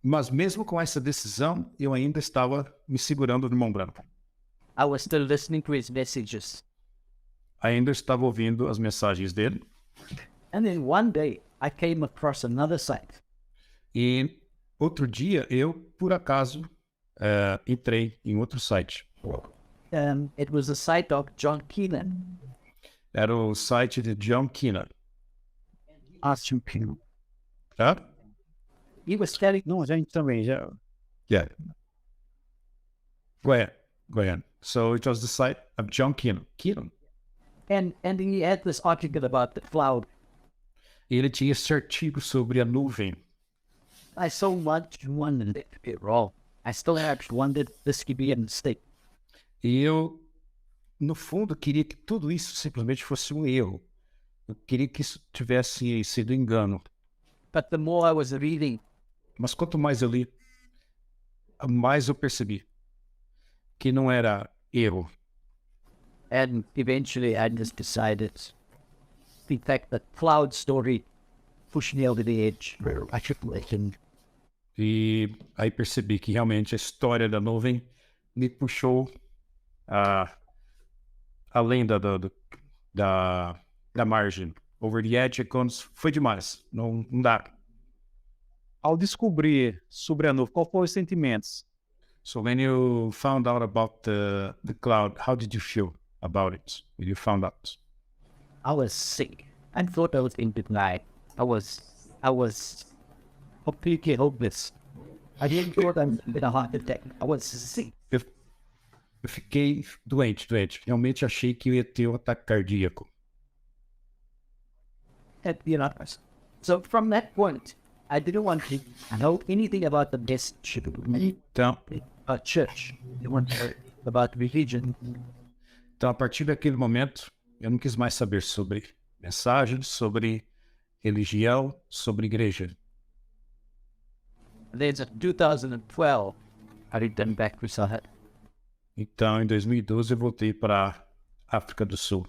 mas mesmo com essa decisão, eu ainda estava me segurando no irmão branco.
I was still listening to his messages.
Ainda estava ouvindo as mensagens dele.
And then one day, I came across another site.
E outro dia, eu, por acaso, entrei em outro site.
It was the site of John Keenan.
Era o site de John Keenan.
Austin Pino.
Tá?
He was telling
Não, a gente também já...
Yeah. Go ahead. So it was the site of John Keenan.
and he had this article about the cloud.
E ele tinha esse artigo sobre a nuvem.
I so much wanted it to be wrong. I still have wanted this to be a mistake.
E eu, no fundo, queria que tudo isso simplesmente fosse um erro. Eu queria que isso tivesse sido engano.
But the more I was reading,
Mas quanto mais eu li, mais eu percebi que não era erro.
and eventually I just decided, in fact, the cloud story pushed me over the edge. I should listen.
E aí percebi que realmente a história da nuvem me puxou além da margem. Over the edge foi demais. Não dá.
Ao descobrir sobre a nuvem, qual foram os sentimentos?
So when you found out about the cloud, how did you feel about it when you found out?
I was sick. I thought I was in decline. I was completely hopeless. I didn't thought I was in a heart attack. I was sick.
Eu fiquei doente. Realmente achei que eu ia ter um ataque cardíaco.
And, so from that point, I didn't want to know anything about the message,
Então,
church. I didn't want to hear about religion.
a partir daquele momento, eu não quis mais saber sobre mensagens, sobre religião, sobre igreja.
And then in 2012, I returned back to Sahel.
Então, em 2012, eu voltei para a África do Sul.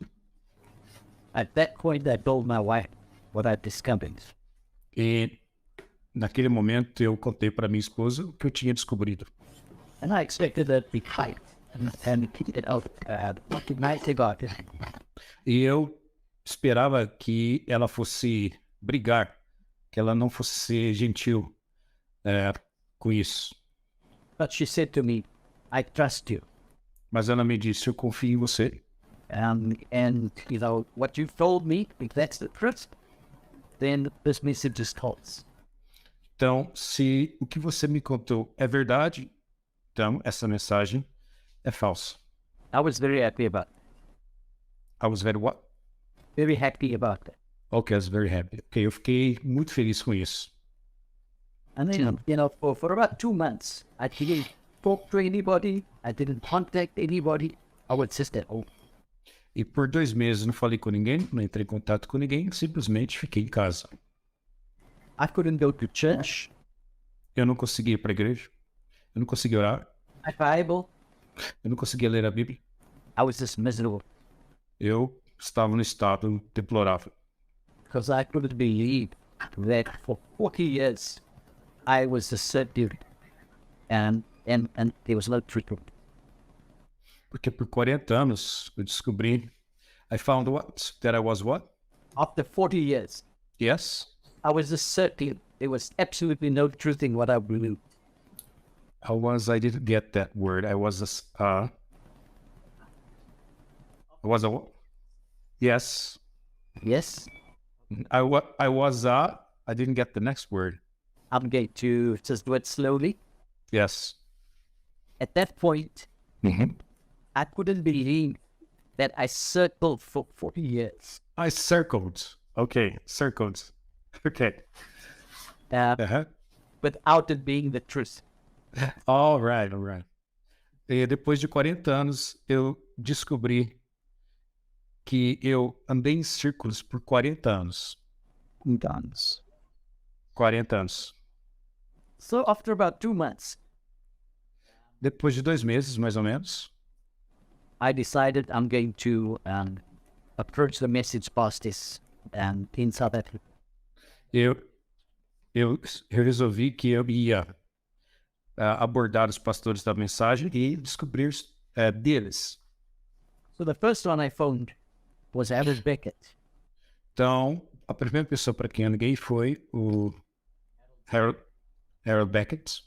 At that point, I told my wife what I discovered.
E naquele momento, eu contei para minha esposa o que eu tinha descobrido.
And I expected her to be tight and keep it out. Nice about it.
E eu esperava que ela fosse brigar, que ela não fosse ser gentil com isso.
But she said to me, I trust you.
Mas ela me disse, eu confio em você.
And what you've told me, if that's the truth, then this message is false.
Então, se o que você me contou é verdade, então essa mensagem é falsa.
I was very happy about it.
I was very what?
Very happy about that.
Okay, I was very happy. Okay, eu fiquei muito feliz com isso.
And then, for about 2 months, I didn't talk to anybody. I didn't contact anybody. I was just at home.
E por 2 meses não falei com ninguém, não entrei em contato com ninguém, simplesmente fiquei em casa.
I couldn't go to church.
Eu não conseguia ir para a igreja, eu não conseguia orar,
My Bible,
eu não conseguia ler a Bíblia.
I was just miserable
Eu estava no estado deplorável.
because I couldn't believe that for 40 years I was deceptive and there was no treatment.
Porque por 40 anos eu descobri, I found what? That I was what?
After 40 years,
Yes.
I was certain there was absolutely no truth in what I believed.
I didn't get that word. I was a what? Yes.
Yes,
I didn't get the next word.
I'm going to just do it slowly.
Yes.
At that point,
Mm-hmm.
I couldn't believe that I circled for 40 years.
I circled. Okay, circled. Okay. Uh-huh.
Without it being the truth.
All right. E depois de 40 anos, eu descobri que eu andei em círculos por 40 anos. 40 anos.
So after about 2 months,
Depois de 2 meses, mais ou menos,
I decided I'm going to approach the message pastors in South Africa.
eu resolvi que eu ia abordar os pastores da mensagem e descobrir deles.
So the first one I phoned was Harold Beckett.
Então, a primeira pessoa para quem eu liguei foi o Harold Beckett.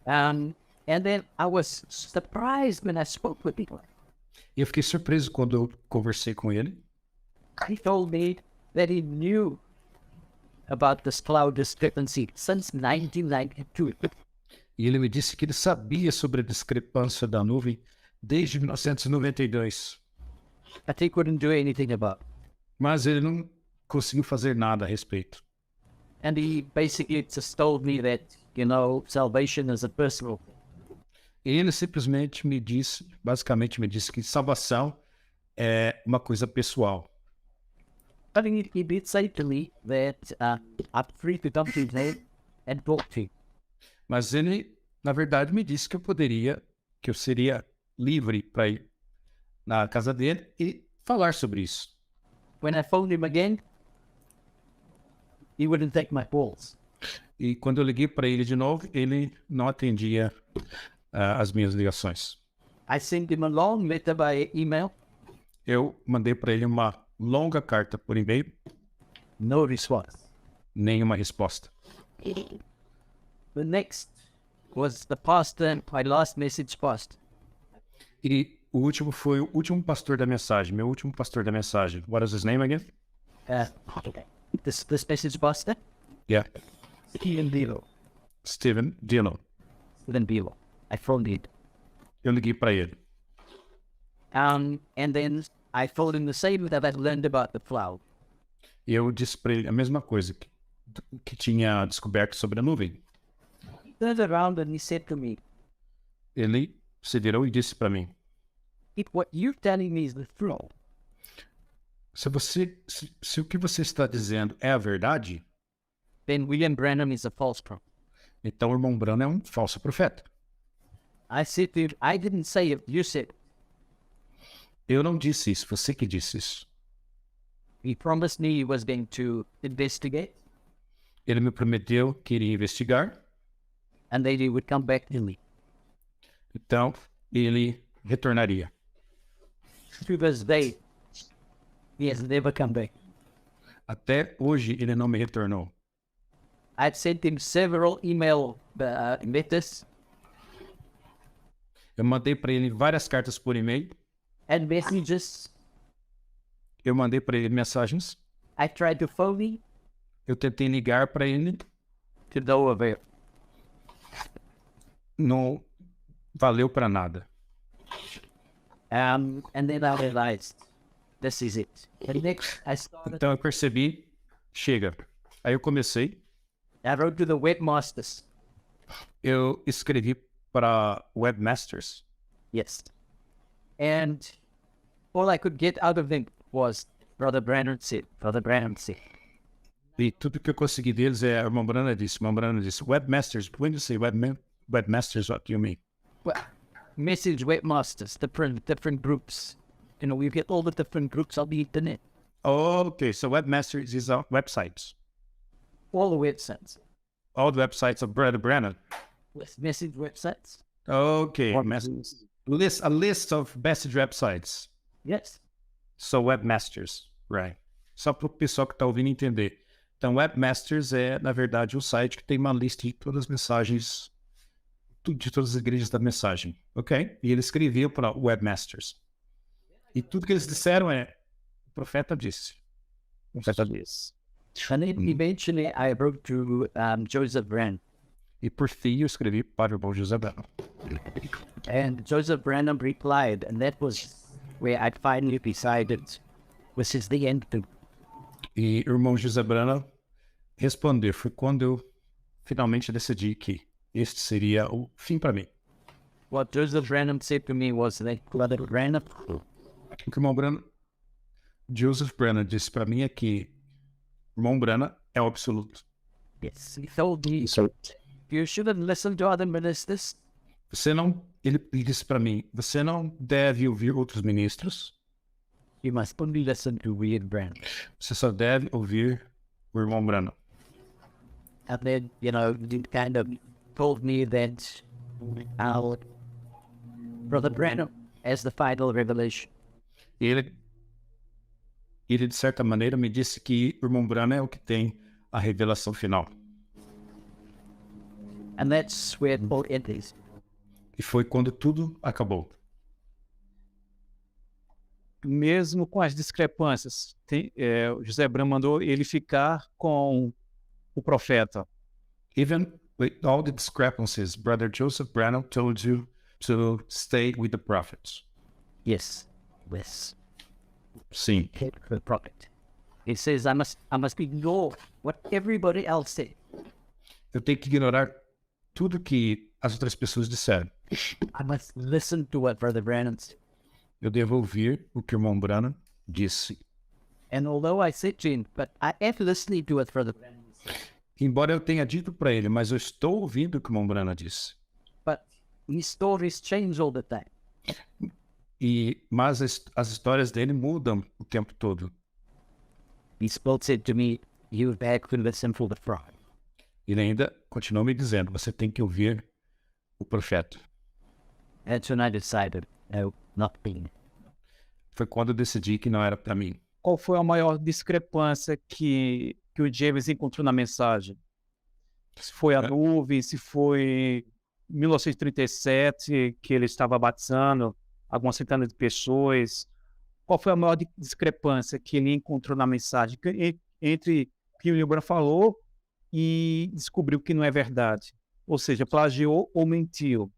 And then I was surprised when I spoke with him.
E eu fiquei surpreso quando eu conversei com ele.
He told me that he knew about this cloud discrepancy since 1992.
E ele me disse que ele sabia sobre a discrepância da nuvem desde 1992.
But he couldn't do anything about it.
Mas ele conseguiu fazer nada a respeito.
And he basically just told me that, salvation is a personal thing.
Ele simplesmente basicamente me disse que salvação é uma coisa pessoal.
But he did say to me that I'm free to come to him and talk to him.
Mas ele, na verdade, me disse que eu seria livre para ir na casa dele e falar sobre isso.
When I phoned him again, he wouldn't take my calls.
E quando eu liguei para ele de novo, ele não atendia as minhas ligações.
I sent him a long letter by email.
Eu mandei para ele uma longa carta por e-mail,
No response.
nenhuma resposta.
The next was the pastor, my last message pastor.
E o último foi o último pastor da mensagem, meu último pastor da mensagem. What is his name again?
This message pastor,
Yeah,
Stephen Dilo.
Stephen Dillon.
Stephen Dilo. I phoned him.
Eu liguei para ele.
And then I told him the same that I'd learned about the flower.
E eu disse para ele a mesma coisa que tinha descoberto sobre a nuvem.
He turned around and he said to me,
Ele se virou e disse para mim:
what you're telling me is the truth,
se o que você está dizendo é a verdade,
then William Branham is a false prophet.
então o irmão Branham é um falso profeta.
I said to him, I didn't say it, you said it.
Eu não disse isso, você que disse isso.
He promised me he was going to investigate
Ele me prometeu que iria investigar,
and then he would come back to me.
então ele retornaria.
To this day, he has never come back.
Até hoje ele não me retornou.
I've sent him several email letters
Eu mandei para ele várias cartas por e-mail,
and messages.
eu mandei para ele mensagens,
I tried to phone him
eu tentei ligar para ele,
to no avail.
não valeu para nada.
And then I realized, this is it. And next, I
Então eu percebi, chega. Aí eu comecei,
I wrote to the webmasters.
eu escrevi para Webmasters.
Yes. And all I could get out of them was, Brother Branham said, Brother Branham said.
E tudo que eu consegui deles é, irmão Branham disse, Webmasters, when you say Webmasters, what do you mean?
Well, message webmasters, different groups. You get all the different groups on the internet.
Oh, okay, so Webmasters is websites.
All the websites.
All the websites of Brother Branham.
With message websites.
Okay, a list of message websites.
Yes.
So Webmasters, right. Só para o pessoal que está ouvindo entender. Então, Webmasters é, na verdade, um site que tem uma lista de todas as mensagens, de todas as igrejas da mensagem, ok? E ele escreveu para Webmasters. E tudo que eles disseram é, o profeta disse. O profeta disse.
And then eventually I wrote to Joseph Branham.
E por fim eu escrevi para o irmão José Branham.
And Joseph Branham replied, and that was where I finally decided this is the end.
E o irmão José Branham respondeu. Foi quando eu finalmente decidi que este seria o fim para mim.
What Joseph Branham said to me was that Brother Branham,
O que o irmão Branham, Joseph Branham, disse para mim é que o irmão Branham é o absoluto.
yes, he told me, you shouldn't listen to other ministers.
Ele disse para mim, você não deve ouvir outros ministros,
You must only listen to William Branham.
você só deve ouvir o irmão Branham.
And then, he kind of told me that our Brother Branham has the final revelation.
E ele, de certa maneira, me disse que o irmão Branham é o que tem a revelação final.
And that's where it all ends.
E foi quando tudo acabou.
Mesmo com as discrepâncias, o José Branham mandou ele ficar com o profeta.
Even with all the discrepancies, Brother Joseph Branham told you to stay with the prophets.
Yes. Yes.
Sim.
The prophet. He says, I must ignore what everybody else said.
Eu tenho que ignorar tudo que as outras pessoas disseram.
I must listen to what Brother Branham said.
Eu devo ouvir o que o irmão Branham disse.
And although I said to him, but I am listening to what Brother Branham said.
Embora eu tenha dito para ele, mas eu estou ouvindo o que o irmão Branham disse.
But his stories change all the time.
Mas as histórias dele mudam o tempo todo.
He still said to me, you have to listen for the prophet.
Ele ainda continuou me dizendo, você tem que ouvir o profeta.
That's when I decided, no, not me.
Foi quando eu decidi que não era para mim.
Qual foi a maior discrepância que o James encontrou na mensagem? Se foi a nuvem, se foi 1937, que ele estava batizando algumas centenas de pessoas. Qual foi a maior discrepância que ele encontrou na mensagem entre o que o William falou e descobriu que não é verdade? Ou seja, plagiou ou mentiu?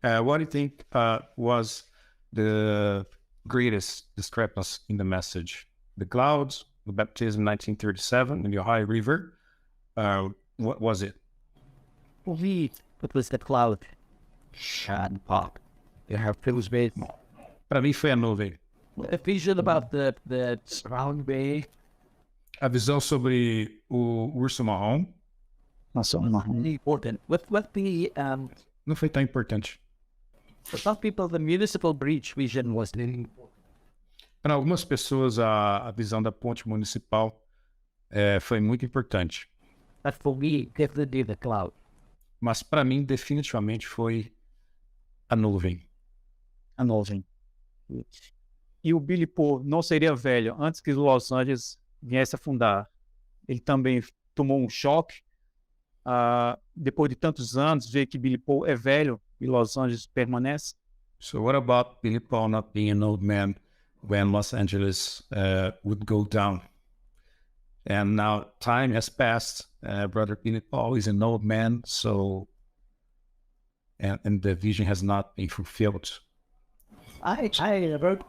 What do you think was the greatest discrepancy in the message? The clouds, the baptism in 1937 in the Ohio River. What was it?
For me, it was the cloud and pop. You have those bits.
Para mim foi a nuvem.
A vision about the round bay.
A visão sobre o urso marrom
Important. With the
não foi tão importante.
for some people, the municipal breach vision was very important.
Para algumas pessoas, a visão da ponte municipal foi muito importante.
But for me, definitely the cloud.
Mas para mim, definitivamente, foi a nuvem.
A nuvem. E o Billy Paul não seria velho antes que Los Angeles viesse a fundar. Ele também tomou um choque. Depois de tantos anos, ver que Billy Paul é velho e Los Angeles permanece.
So what about Billy Paul not being an old man when Los Angeles would go down? And now time has passed. Brother Billy Paul is an old man, so and the vision has not been fulfilled.
I wrote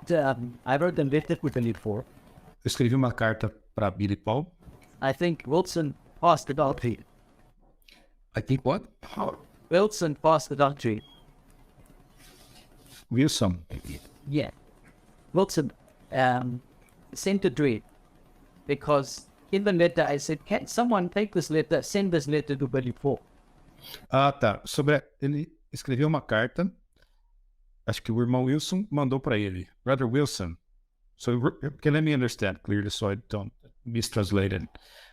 a letter with Billy Paul.
Eu escrevi uma carta para Billy Paul.
I think Wilson passed it on to you.
I think what?
Wilson passed it on to you.
Wilson.
Yeah. Wilson sent it to him because in the letter I said, can someone take this letter, send this letter to Billy Paul?
Tá. Ele escreveu uma carta. Acho que o irmão Wilson mandou para ele. Brother Wilson. So, okay, let me understand clearly so I don't mistranslate it.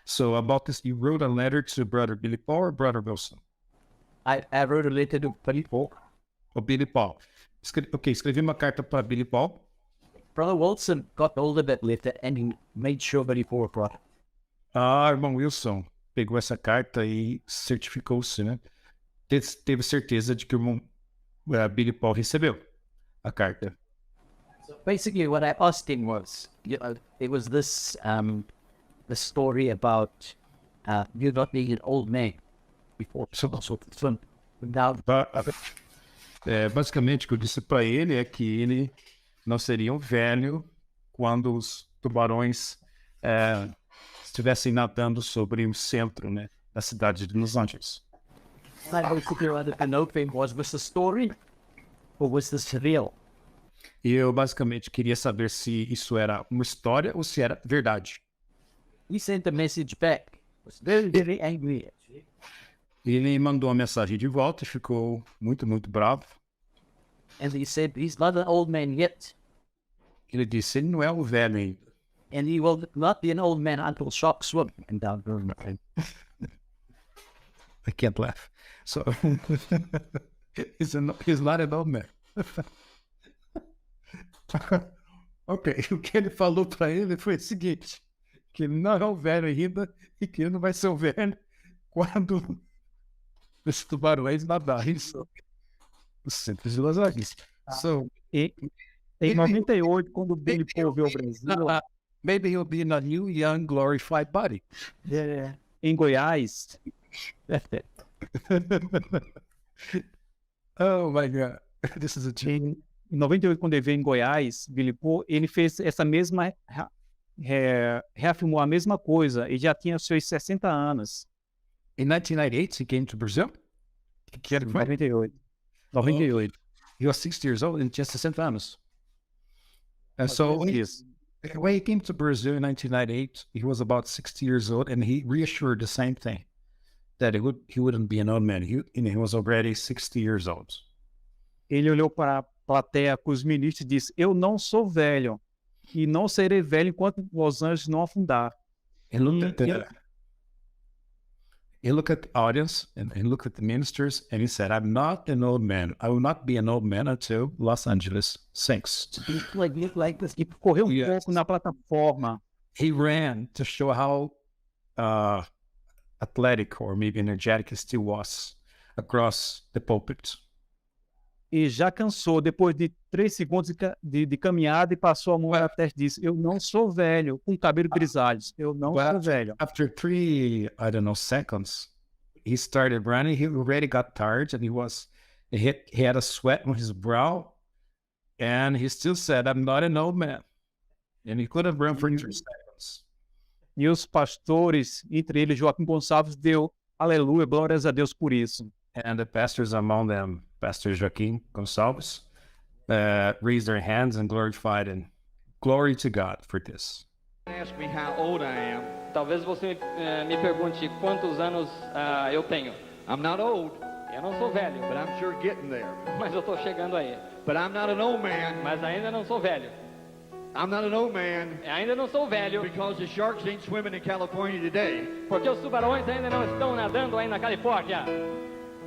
So, about this, you wrote a letter to Brother Billy Paul or Brother Wilson?
I wrote a letter to Billy Paul.
O Billy Paul. Escrevi uma carta para Billy Paul.
Brother Wilson got hold of that letter and he made sure Billy Paul brought it.
Irmão Wilson pegou essa carta e certificou-se, né? Teve certeza de que o irmão Billy Paul recebeu a carta.
So basically what I asked him was, it was this the story about you not being an old man before.
Basicamente o que eu disse para ele é que ele não seria um velho quando os tubarões estivessem nadando sobre o centro, né, da cidade de Los Angeles.
I basically wanted to know was this a story or was this real?
E eu basicamente queria saber se isso era uma história ou se era verdade.
He sent a message back. Was very, very angry.
Ele mandou uma mensagem de volta e ficou muito, muito bravo.
And he said, he's not an old man yet.
Ele disse, ele não é um velho ainda.
And he will not be an old man until sharks swim and down.
I can't laugh. So, he's not an old man. Ok, o que ele falou para ele foi o seguinte, que ele não é um velho ainda e que ele não vai ser um velho quando os tubarões nadarem no centro de Los Angeles. So,
Em 98, quando o Billy Paul veio ao Brasil,
maybe he'll be in a new, young, glorified body.
em Goiás,
Oh my God, this is a
em 98, quando ele veio em Goiás, Billy Paul, ele fez essa mesma reafirmou a mesma coisa. Ele já tinha seus 60 anos.
In 1998, he came to Brazil. He had
98. 98.
He was 60 years old and just 60 anos. And so
Isso.
when he came to Brazil in 1998, he was about 60 years old, and he reassured the same thing, that he wouldn't be an old man. He was already 60 years old.
Ele olhou para a plateia com os ministros e disse: Eu não sou velho e não serei velho enquanto os anjos não afundar.
He looked at the audience and he looked at the ministers and he said, I'm not an old man. I will not be an old man until Los Angeles sinks.
E correu
Yes.
pouco na plataforma.
He ran to show how athletic or maybe energetic he still was across the pulpit.
E já cansou, depois de 3 segundos de caminhada, e passou a mão na testa e disse: Eu não sou velho, com cabelo grisalhos. Eu não sou velho.
After 3, seconds, he started running. He already got tired and he had a sweat on his brow. And he still said, I'm not an old man. And he couldn't run for 3 seconds.
E os pastores, entre eles Joaquim Gonçalves, deu aleluia, glórias a Deus por isso.
And the pastors among them, Pastor Joaquim Gonçalves, raised their hands and glorified and glory to God for this.
Ask me how old I am.
Talvez você me pergunte quantos anos eu tenho.
I'm not old,
Eu não sou velho,
but I'm sure getting there.
mas eu estou chegando aí.
But I'm not an old man.
Mas ainda não sou velho.
I'm not an old man
Ainda não sou velho,
because the sharks ain't swimming in California today.
porque os tubarões ainda não estão nadando aí na Califórnia.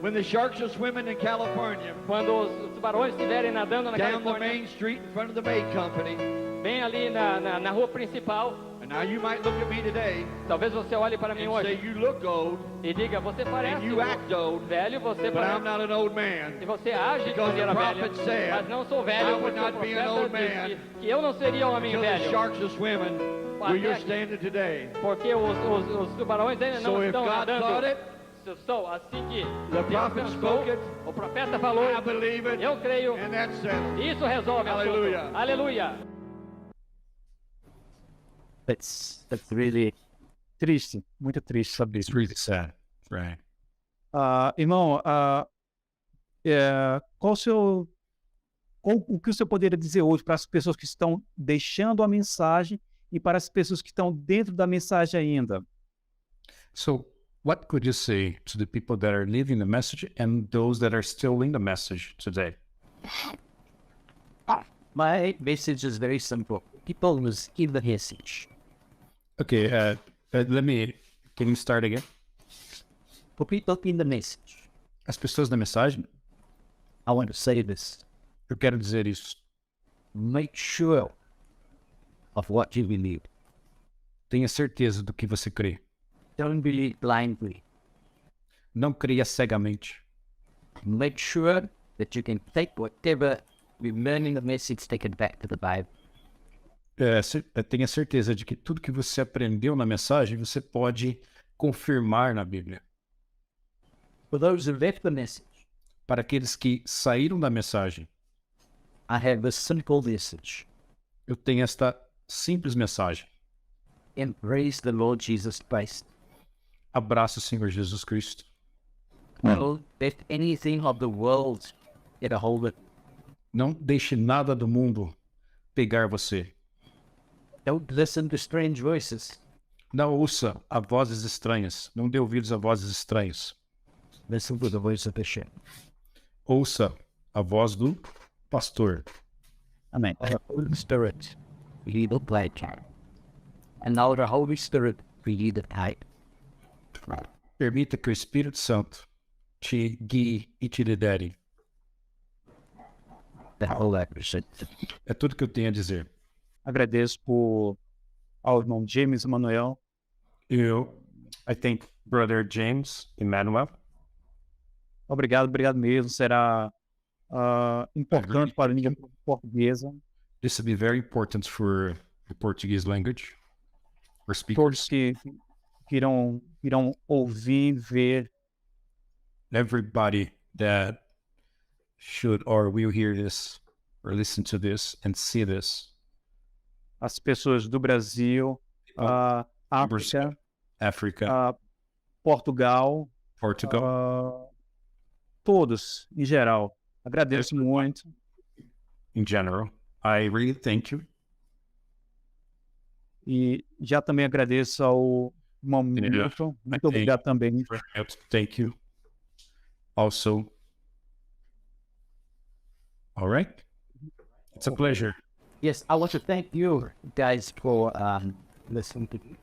When the sharks are swimming in California,
Quando os tubarões estiverem nadando na
down the
Califórnia,
main street in front of the May Company,
bem ali na rua principal,
and now you might look at me today
talvez você olhe para mim
and say
hoje
you look old
e diga: você parece
and you act old,
velho, você
but I'm
parece...
not an old man.
E você age de
Because the
maneira velha,
prophet said,
mas não sou
I
velho,
would
porque o
not be an old
profeta
man
disse que eu não seria um homem
Until the
velho,
sharks are swimming where you're standing today.
porque os tubarões ainda
So
não
if
estão
God
nadando.
thought it,
Sou assim que
the
Deus
prophet
pensou,
spoke it,
o profeta falou,
I believe it,
eu creio,
and that's settled.
isso resolve o assunto.
Aleluia.
Aleluia.
That's really
Triste, muito triste saber
It's
isso.
really sad, right?
Irmão, o que o senhor poderia dizer hoje para as pessoas que estão deixando a mensagem e para as pessoas que estão dentro da mensagem ainda?
So, what could you say to the people that are leaving the message and those that are still in the message today?
my message is very simple. People must give the message.
Okay, can you start again?
For people in the message,
As pessoas da mensagem,
I want to say this.
eu quero dizer isso.
Make sure of what you believe.
Tenha certeza do que você crê.
Don't believe blindly.
Não creia cegamente.
Make sure that you can take whatever we learn in the message, take it back to the Bible.
Tenha certeza de que tudo que você aprendeu na mensagem, você pode confirmar na Bíblia.
For those who left the message,
Para aqueles que saíram da mensagem,
I have this simple message.
eu tenho esta simples mensagem.
Embrace the Lord Jesus Christ.
Abraça o Senhor Jesus Cristo.
Don't let anything of the world get a hold of it.
Não deixe nada do mundo pegar você.
Don't listen to strange voices.
Não ouça a vozes estranhas. Não dê ouvidos a vozes estranhas.
Listen to the voice of the shepherd.
Ouça a voz do pastor.
Amém.
The Holy Spirit, lead the light. And now the Holy Spirit, lead the light.
Permita que o Espírito Santo te guie e te lidere.
The whole episode.
É tudo que eu tenho a dizer.
Agradeço ao irmão James Emanuel.
I thank Brother James Emmanuel.
Obrigado mesmo. Será importante para a língua portuguesa.
This will be very important for the Portuguese language. For
Todos
speakers.
que irão ouvir, ver.
Everybody that should or will hear this or listen to this and see this.
as pessoas do Brasil, a África,
Africa,
Portugal,
Portugal,
todos em geral. Agradeço muito.
in general. I really thank you.
E já também agradeço ao irmão Milton. Muito obrigado também.
Thank you. Also. All right. It's a pleasure.
Yes, I want to thank you guys for listening to me.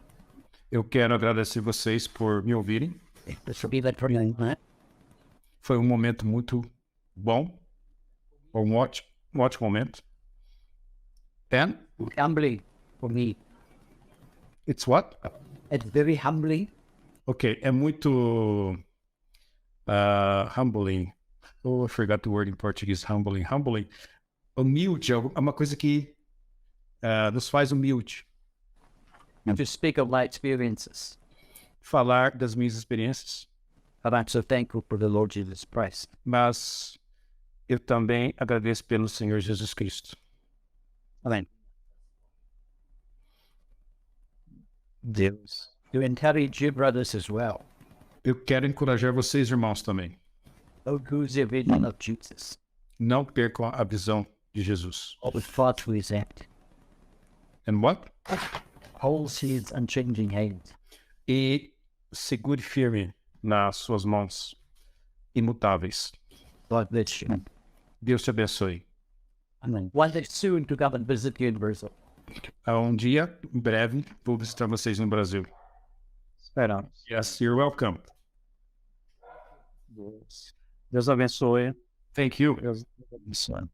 Eu quero agradecer vocês por me ouvirem.
This will be that for you, right?
Foi um momento muito bom. Um ótimo momento. And
Humbling for me.
it's what?
It's very humbling.
Ok, é muito humbling. Oh, I forgot the word in Portuguese. Humbling. Humilde é uma coisa que nos faz humilde.
To speak of my experiences.
Falar das minhas experiências.
And I'm so thankful for the Lord Jesus Christ.
Mas eu também agradeço pelo Senhor Jesus Cristo.
Amen.
Deus.
To encourage you brothers as well.
Eu quero encorajar vocês, irmãos, também.
Don't lose your vision of Jesus.
Não percam a visão de Jesus.
With far to his hand.
And what?
Holds his unchanging hand.
E segure firme nas suas mãos imutáveis.
God bless you.
Deus te abençoe.
Amen. One day soon to come and visit you in Brazil.
Um dia, em breve, vou visitar vocês no Brasil.
Esperamos.
Yes, you're welcome.
Deus abençoe.
Thank you.
Deus abençoe.